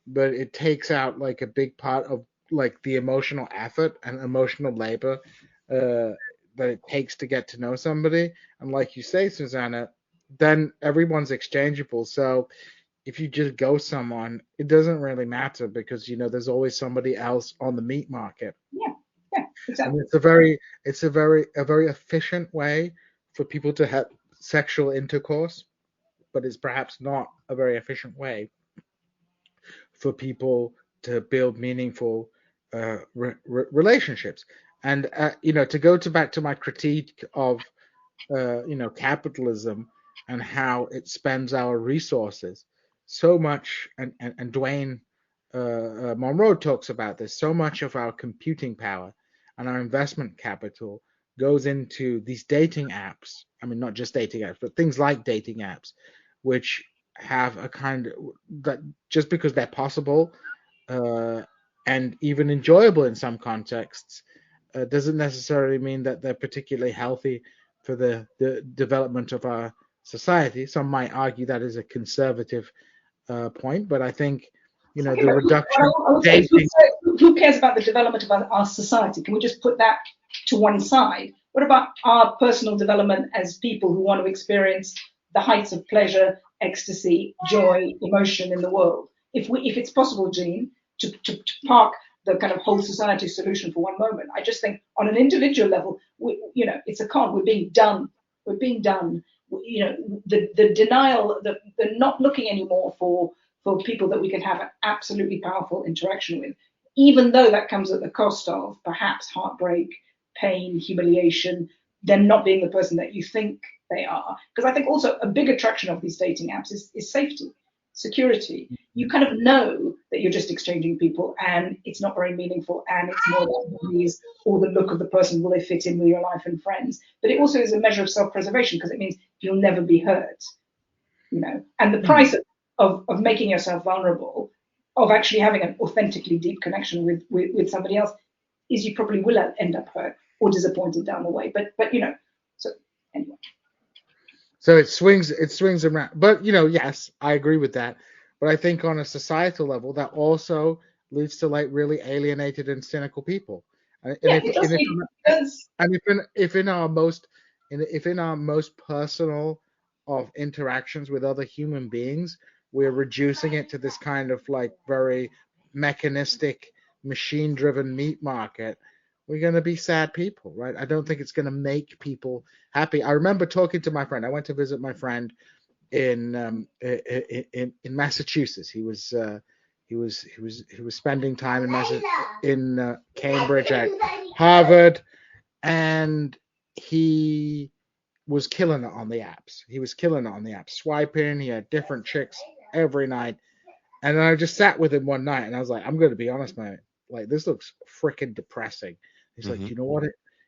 but it takes out like a big part of like the emotional effort and emotional labor that it takes to get to know somebody. And like you say, Susanna, then everyone's exchangeable. So if you just ghost someone, it doesn't really matter, because there's always somebody else on the meat market. Yeah, exactly. And it's a very efficient way for people to have sexual intercourse, but it's perhaps not a very efficient way for people to build meaningful relationships. And to go back to my critique of capitalism and how it spends our resources so much, and Dwayne Monroe talks about this, so much of our computing power and our investment capital goes into these dating apps. I mean, not just dating apps, but things like dating apps, which have a kind of, that just because they're possible, and even enjoyable in some contexts, doesn't necessarily mean that they're particularly healthy for the development of our society. Some might argue that is a conservative point, but I think, the reduction of dating. Who cares about the development of our society? Can we just put that to one side? What about our personal development as people who want to experience the heights of pleasure, ecstasy, joy, emotion in the world? If it's possible, Jean, to park the kind of whole society solution for one moment, I just think on an individual level, it's a con. We're being done. We're being done. The denial, the not looking anymore for people that we can have an absolutely powerful interaction with, even though that comes at the cost of perhaps heartbreak, pain, humiliation, them not being the person that you think they are. Because I think also a big attraction of these dating apps is safety, security. You kind of know that you're just exchanging people and it's not very meaningful, and it's more about bodies or the look of the person, will they fit in with your life and friends. But it also is a measure of self-preservation, because it means you'll never be hurt, and the price of making yourself vulnerable, of actually having an authentically deep connection with somebody else, is you probably will end up hurt or disappointed down the way. But so anyway. So it swings around. But yes, I agree with that. But I think on a societal level, that also leads to like really alienated and cynical people. If in our most personal of interactions with other human beings, we're reducing it to this kind of like very mechanistic, machine-driven meat market, we're going to be sad people, right? I don't think it's going to make people happy. I remember talking to my friend. I went to visit my friend in Massachusetts. He was spending time in Cambridge at Harvard, and he was killing it on the apps. Swiping. He had different chicks every night. And then I just sat with him one night, and I was like, I'm going to be honest, mate. Like, this looks freaking depressing. He's like, you know what?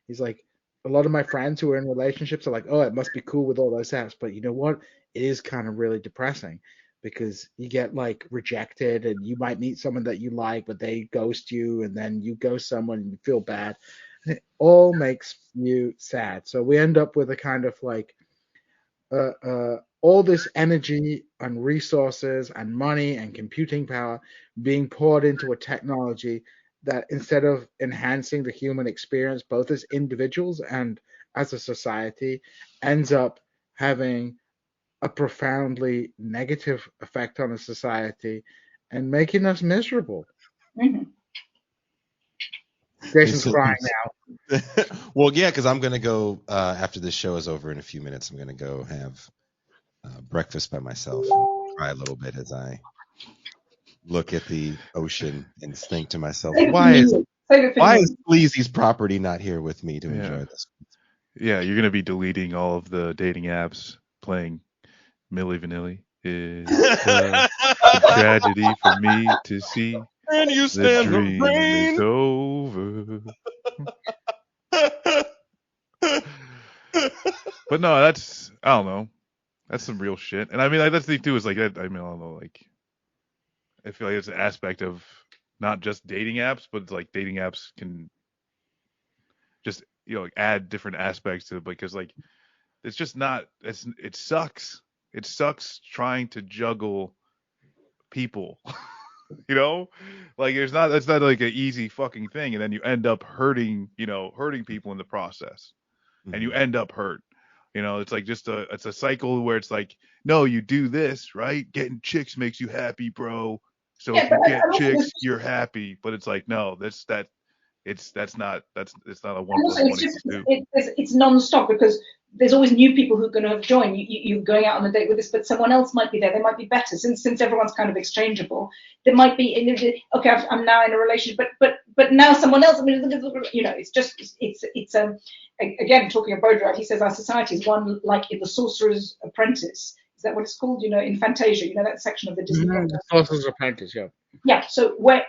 He's like, a lot of my friends who are in relationships are like, oh, it must be cool with all those apps. But you know what? It is kind of really depressing, because you get like rejected, and you might meet someone that you like, but they ghost you, and then you ghost someone and you feel bad. And it all makes you sad. So we end up with a kind of like all this energy and resources and money and computing power being poured into a technology that, instead of enhancing the human experience, both as individuals and as a society, ends up having a profoundly negative effect on a society and making us miserable. Mm-hmm. Jason's crying now. Well, yeah, because I'm going to go, after this show is over in a few minutes, I'm going to go have breakfast by myself and cry a little bit as I look at the ocean and think to myself, why is Sleazy's property not here with me to enjoy this? Yeah, you're going to be deleting all of the dating apps, playing Milli Vanilli. It's a tragedy for me to see. And you stand the dream is over. But no, I don't know. That's some real shit. And I mean, like, that's the thing too, is like, I don't know, like, I feel like it's an aspect of not just dating apps, but like dating apps can just, like, add different aspects to it, because like, it's just not, it sucks. It sucks trying to juggle people. Like, it's not like an easy fucking thing, and then you end up hurting people in the process. Mm-hmm. And you end up hurt. It's like it's a cycle where it's like, no, you do this, right? Getting chicks makes you happy, bro. So if you get chicks, you're happy. But it's like, no, it's not a 1 + 1 = 2. It's non-stop, because there's always new people who are going to join. You're going out on a date with this, but someone else might be there. They might be better, since everyone's kind of exchangeable. There might be, okay, I'm now in a relationship, but now someone else. I mean, it's again, talking of Baudrillard, he says our society is one like in The Sorcerer's Apprentice. Is that what it's called? In Fantasia, that section of the Disney. The Sorcerer's Apprentice, yeah. Yeah, so where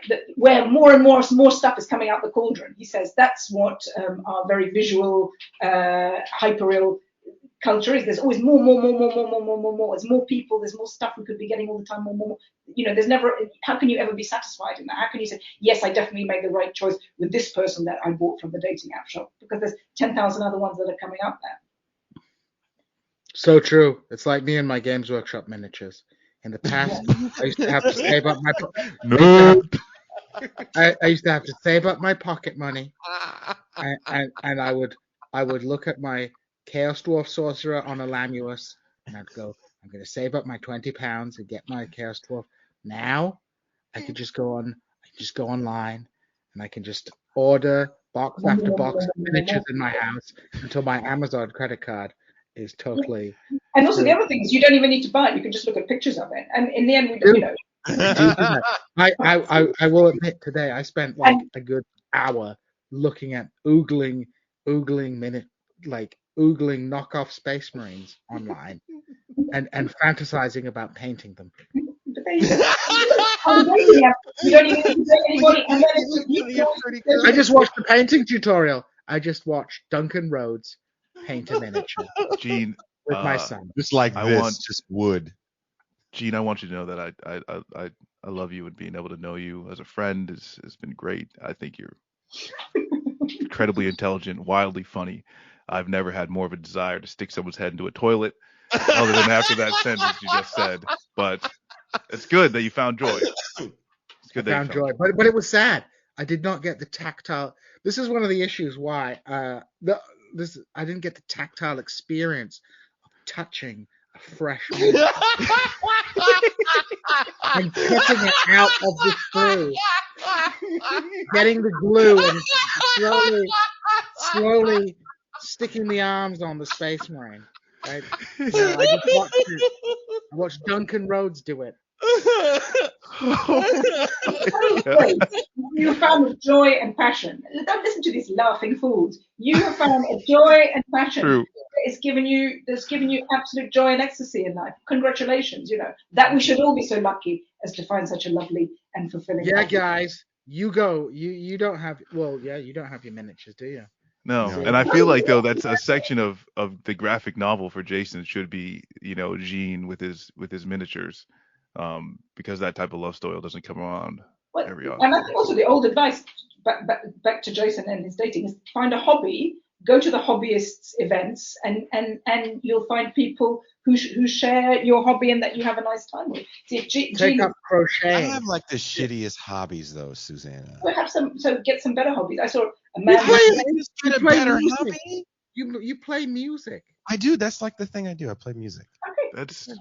more and more stuff is coming out the cauldron, he says that's what our very visual, hyperreal culture is. There's always more. There's more people. There's more stuff we could be getting all the time. More. There's never. How can you ever be satisfied in that? How can you say, yes, I definitely made the right choice with this person that I bought from the dating app shop, because there's 10,000 other ones that are coming up there. So true. It's like me and my Games Workshop miniatures. In the past, I used to have to save up my. I used to have to save up my pocket money, and I would look at my Chaos Dwarf Sorcerer on Alamuus, and I'd go, I'm going to save up my £20 and get my Chaos Dwarf. Now, I can just go online, and I can just order box after box of miniatures in my house until my Amazon credit card is totally. And also, the other thing is, you don't even need to buy it. You can just look at pictures of it, and in the end, we do. I will admit today I spent like a good hour looking at oogling knockoff Space Marines online and fantasizing about painting them. But there you go. You don't even need to date anybody. And then I just watched the painting tutorial. I just watched Duncan Rhodes paint a miniature. Gene, with my son. Just like just wood. Gene, I want you to know that I love you, and being able to know you as a friend has been great. I think you're incredibly intelligent, wildly funny. I've never had more of a desire to stick someone's head into a toilet, other than after that sentence you just said. But it's good that you found joy. It's good that you found joy. But it was sad. I did not get the tactile. This is one of the issues why I didn't get the tactile experience of touching a fresh meat and cutting it out of the screw, getting the glue and slowly sticking the arms on the Space Marine. Right? I just watched Duncan Rhodes do it. You found joy and passion. Don't listen to these laughing fools. You have found a joy and passion. True. That's given you absolute joy and ecstasy in life. Congratulations. That we should all be so lucky as to find such a lovely and fulfilling life. Guys, you go. You don't have. Well, yeah, you don't have your miniatures, do you? No, and I feel like though that's a section of the graphic novel for Jason should be Gene with his miniatures, because that type of love story doesn't come around very often. And I think also the old advice back to Jason and his dating is find a hobby, go to the hobbyists events, and you'll find people who share your hobby and that you have a nice time with. See, Take up crocheting. I have like the shittiest hobbies though, Susanna. We'll have get some better hobbies. I saw a man. You play music. Hobby? You play music. I do. That's like the thing I do. I play music. Okay. That's okay.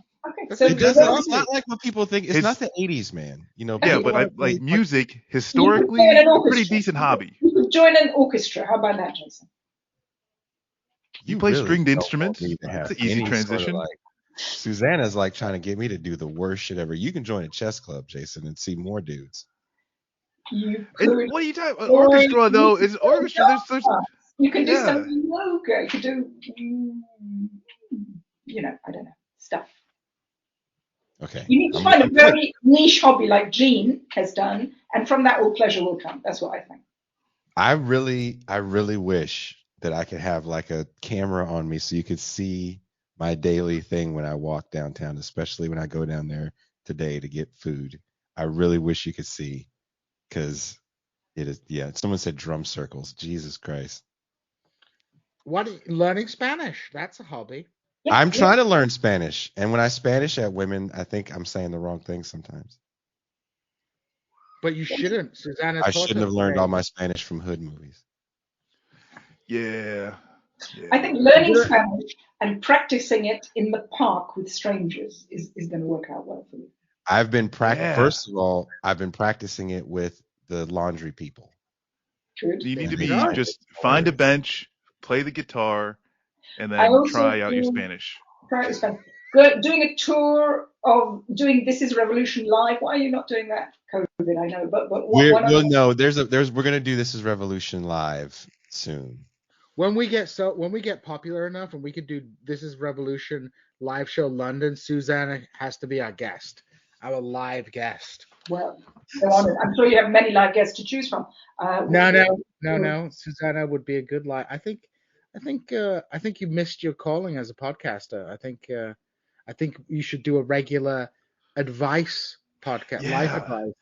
So it's not like what people think. It's not the 80s, man. Yeah, but like music historically, a pretty decent hobby. You could join an orchestra. How about that, Jason? You play really stringed instruments. That's an easy transition. Sort of Susanna's like trying to get me to do the worst shit ever. You can join a chess club, Jason, and see more dudes. What are you talking about? Orchestra though is orchestra. There's you can do some yoga. You can do, I don't know, stuff. Okay. You need to find a very niche hobby like Gene has done, and from that all pleasure will come. That's what I think. I really wish that I could have like a camera on me so you could see my daily thing when I walk downtown, especially when I go down there today to get food. I really wish you could see, because it is, someone said drum circles. Jesus Christ. Learning Spanish? That's a hobby. Yeah, I'm trying to learn Spanish, and when I Spanish at women, I think I'm saying the wrong thing sometimes. But you shouldn't, Susanna. I shouldn't have learned all my Spanish from hood movies. Yeah. I think learning Spanish and practicing it in the park with strangers is going to work out well for you. I've been First of all, I've been practicing it with the laundry people. Good. You need to be just find a bench, play the guitar, and then try out your Spanish. Practice Spanish. Doing a tour of doing This Is Revolution live. Why are you not doing that? COVID, I know, but we're gonna do This Is Revolution live soon. When we get popular enough and we could do This Is Revolution live show London, Susanna has to be our guest, our live guest. Well, I'm sure you have many live guests to choose from. No. Susanna would be a good live. I think I think you missed your calling as a podcaster. I think you should do a regular advice podcast, life Yeah, advice,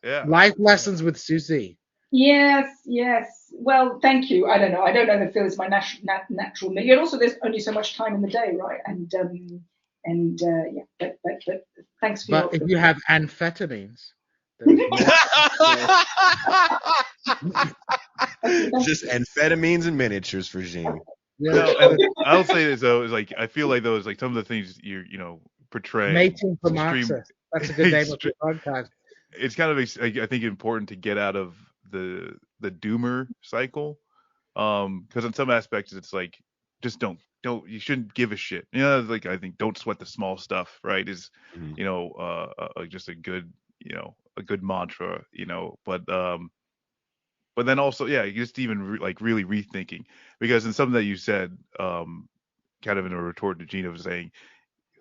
yeah. life lessons with Susie. Yes, yes. Well, thank you. I don't know. I don't know if it is my natural me. And also, there's only so much time in the day, right? Yeah. But thanks for But your. if you have amphetamines, there is more. Just amphetamines and miniatures for Jean. Yeah, No, and I'll say this though, is like I feel like those like some of the things you're portraying. Mating for extreme- Marxist. That's a good name of the podcast. It's kind of I think important to get out of the doomer cycle, because in some aspects it's like just don't you shouldn't give a shit. Like I think don't sweat the small stuff, right? Is Mhm. just a good a good mantra, but then also, yeah, just even really rethinking, because in something that you said, kind of in a retort to Gina, was saying,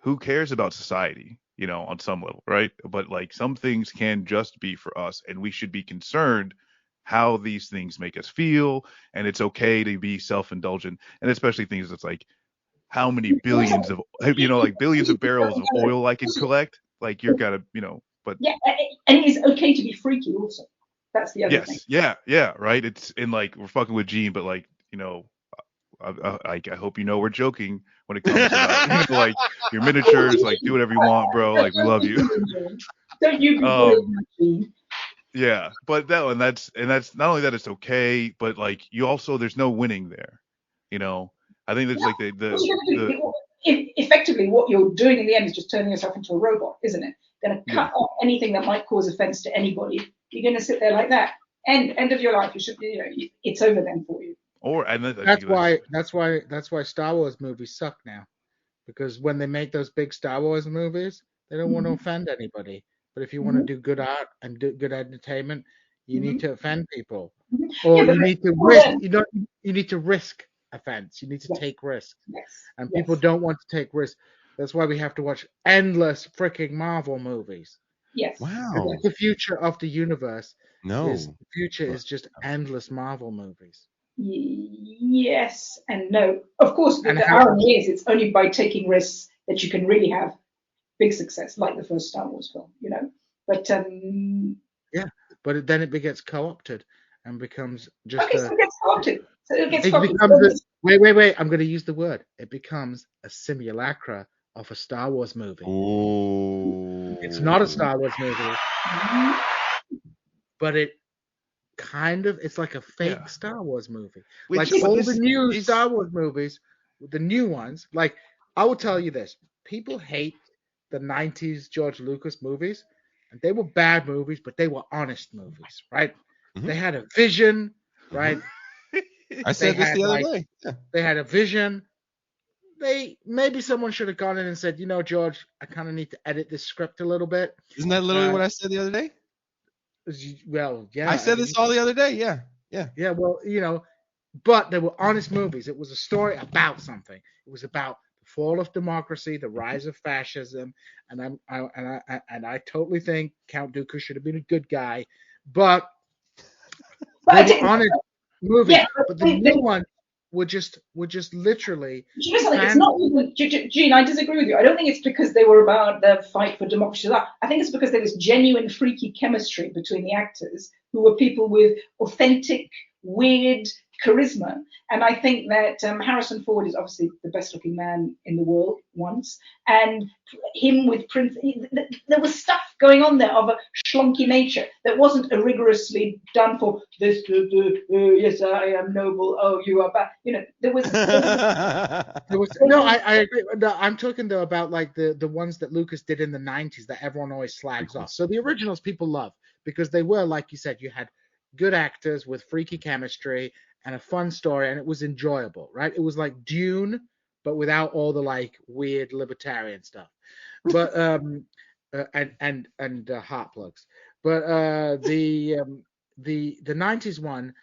who cares about society, on some level, right? But like some things can just be for us, and we should be concerned how these things make us feel, and it's okay to be self-indulgent, and especially things that's like how many billions of like billions of barrels of oil I can collect. Like you're gotta, but Yeah, and it is okay to be freaky also. That's the other thing. yes, yeah, right. It's in like we're fucking with Gene, but like I hope we're joking when it comes to like your miniatures. Like do whatever you want, bro. Like we love you. Don't you be worried. Yeah, but that's not only that it's okay, but like you also there's no winning there. I think that's like Effectively, what you're doing in the end is just turning yourself into a robot, isn't it? Going to cut off anything that might cause offense to anybody. You're going to sit there like that. End of your life. You should, it's over then for you. That's why Star Wars movies suck now, because when they make those big Star Wars movies, they don't want to offend anybody. But if you want to do good art and do good entertainment, you need to offend people, or you need to risk. You need to risk offense. You need to take risks, and people don't want to take risks. That's why we have to watch endless freaking Marvel movies. Yes. Wow. That's the future of the universe. No. The future is just endless Marvel movies. Yes and no. Of course, the irony is it's only by taking risks that you can really have big success, like the first Star Wars film, But but then it gets co-opted and becomes just. Okay, so it gets co-opted. So it gets becomes wait. I'm going to use the word. It becomes a simulacra of a Star Wars movie. Ooh. It's not a Star Wars movie, but it's like a fake Star Wars movie. Like all the new Star Wars movies, the new ones. Like I will tell you this: people hate the '90s George Lucas movies, and they were bad movies, but they were honest movies, right? Mm-hmm. They had a vision, right? I said this the other day. Yeah. They had a vision. Maybe someone should have gone in and said, George, I kind of need to edit this script a little bit. Isn't that literally what I said the other day? Well, yeah. I said this all the other day. Yeah. Yeah. Well, but they were honest movies. It was a story about something. It was about the fall of democracy, the rise of fascism, and I totally think Count Dooku should have been a good guy, but they were honest movies. But the new one would just literally. It's not even, Gene, I disagree with you. I don't think it's because they were about the fight for democracy. I think it's because there was genuine freaky chemistry between the actors, who were people with authentic, weird charisma. And I think that Harrison Ford is obviously the best looking man in the world once. And him with Prince, there was stuff going on there of a schlonky nature that wasn't a rigorously done for this, yes, I am noble, oh, you are bad. There was no, I agree. No, I'm talking though about like the ones that Lucas did in the 90s that everyone always slags off. So the originals people love because they were, like you said, you had good actors with freaky chemistry and a fun story, and it was enjoyable, right? It was like Dune, but without all the like weird libertarian stuff. But and heart plugs. But the 90s one,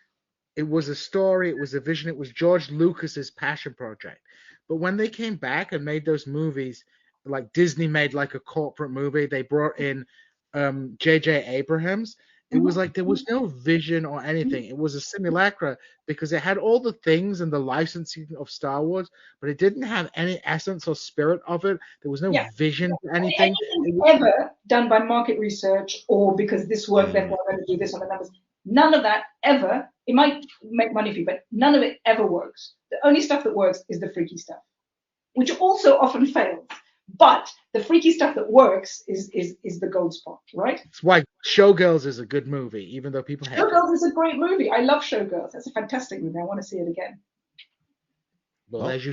it was a story, it was a vision, it was George Lucas's passion project. But when they came back and made those movies, like Disney made like a corporate movie, they brought in J.J. Abrams. It was like there was no vision or anything. It was a simulacra because it had all the things and the licensing of Star Wars, but it didn't have any essence or spirit of it. There was no Yeah. vision for anything. Anything ever done by market research or because this worked, therefore I'm going to do this on the numbers. None of that ever. It might make money for you, but none of it ever works. The only stuff that works is the freaky stuff, which also often fails. But the freaky stuff that works is the gold spot, right? That's why Showgirls is a good movie, even though people hate it. Showgirls is a great movie. I love Showgirls. That's a fantastic movie. I want to see it again. Well, there's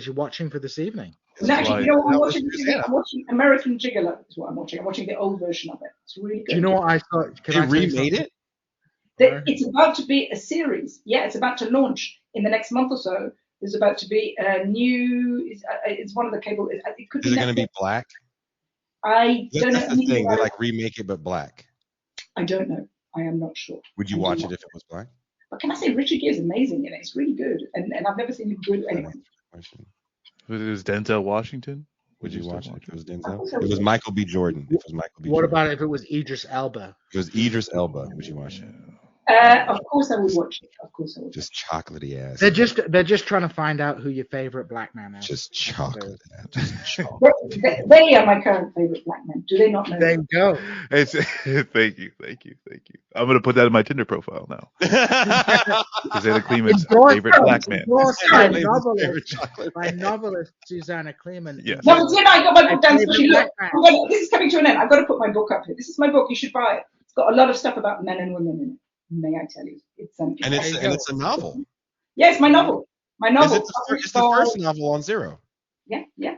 your watching for this evening. No, actually, you know what I'm watching? Susanna. I'm watching American Gigolo is what I'm watching. I'm watching the old version of it. It's really good. Do you know what I thought? They remade it? It's about to be a series. Yeah, it's about to launch in the next month or so. There's about to be a new. It's one of the cable. It could be. Is it going to be black? I don't know. That's the thing. They like remake it, but black. I don't know. I am not sure. Would you watch it if it was black? But can I say Richard Gere is amazing in it? It's really good, and I've never seen him good anyway. Was Denzel Washington? Would you watch it if it was Denzel? It was Michael B. Jordan. If it was Michael B. What Jordan. about if it was Idris Elba? If it was Idris Elba, would you watch it? Of course I would watch it. Of course I would. Just chocolatey ass. They're just trying to find out who your favorite black man is. Just chocolate ass. Just chocolate. They are my current favorite black men. Do they not know? There you go. Thank you. I'm gonna put that in my Tinder profile now. Susanna Kleeman's favorite black man. By novelist Susanna Kleeman. Yes. No, but I got my book down. Look, this is coming to an end. I've got to put my book up here. This is my book. You should buy it. It's got a lot of stuff about men and women in it. May I tell you? It's and it's a novel. Yeah, it's my novel. My novel. It's the first novel on Zero. Yeah. No,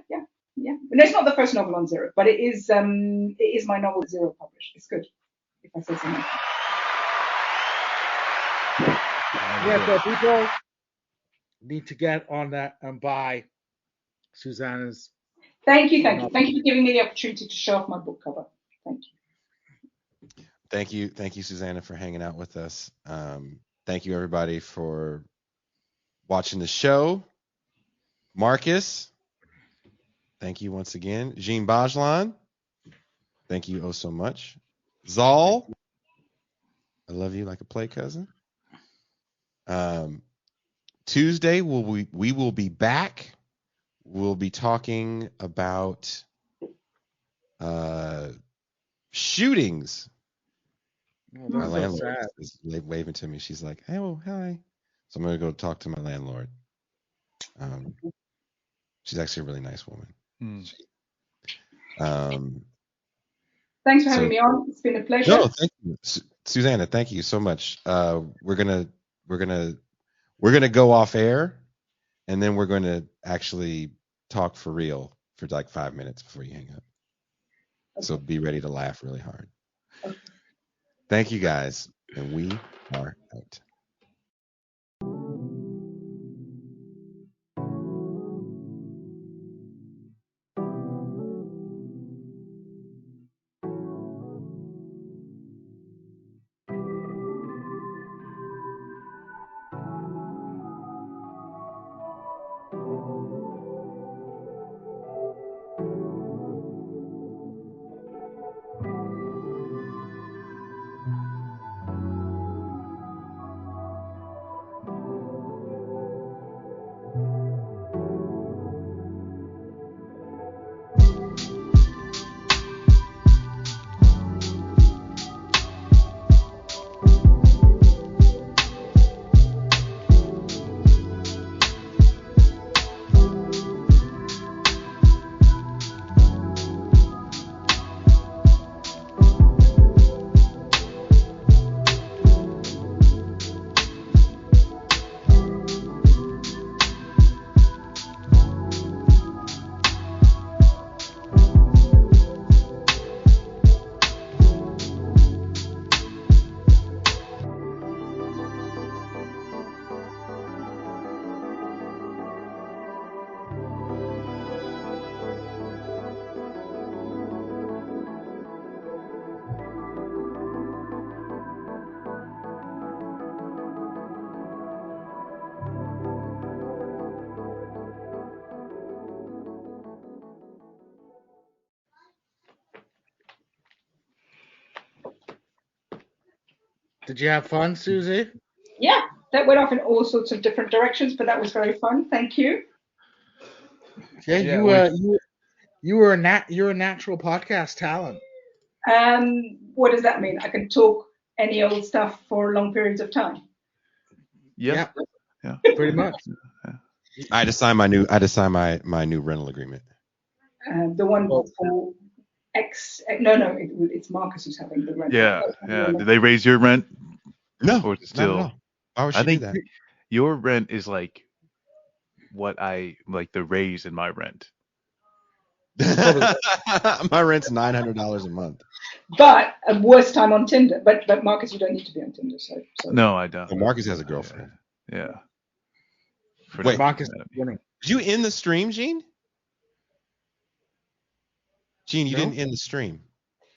it's not the first novel on Zero, but it is my novel Zero published. It's good. If I say something. Yeah, so people need to get on that and buy Susanna's. Thank you for giving me the opportunity to show off my book cover. Thank you. Thank you, Susanna, for hanging out with us. Thank you, everybody, for watching the show. Marcus, thank you once again. Jean Bajlan, thank you oh so much. Zal, I love you like a play cousin. Tuesday, we will be back. We'll be talking about shootings. My landlord is waving to me. She's like, "Hey, oh, hi." So I'm gonna go talk to my landlord. She's actually a really nice woman. Thanks for having me on. It's been a pleasure. No, thank you, Susanna. Thank you so much. We're gonna go off air, and then we're gonna actually talk for real for like 5 minutes before you hang up. Okay. So be ready to laugh really hard. Okay. Thank you guys, and we are out. Did you have fun, Susie? Yeah, that went off in all sorts of different directions, but that was very fun. Thank you. Yeah, Yeah, you're a natural podcast talent. What does that mean? I can talk any old stuff for long periods of time. yeah. Pretty much. I had to sign my new rental agreement. The one for no, it's Marcus who's having the rent. Yeah. Did they raise your rent? No, Or is it not still? at all. Why would I she do think that? your rent is like what I like the raise in my rent. My rent's $900 a month. But a worse time on Tinder. But Marcus, you don't need to be on Tinder. So. No, I don't. Well, Marcus has a girlfriend. Yeah. Wait, Marcus is winning. Did you end the stream, Gene? Gene, you No. didn't end the stream.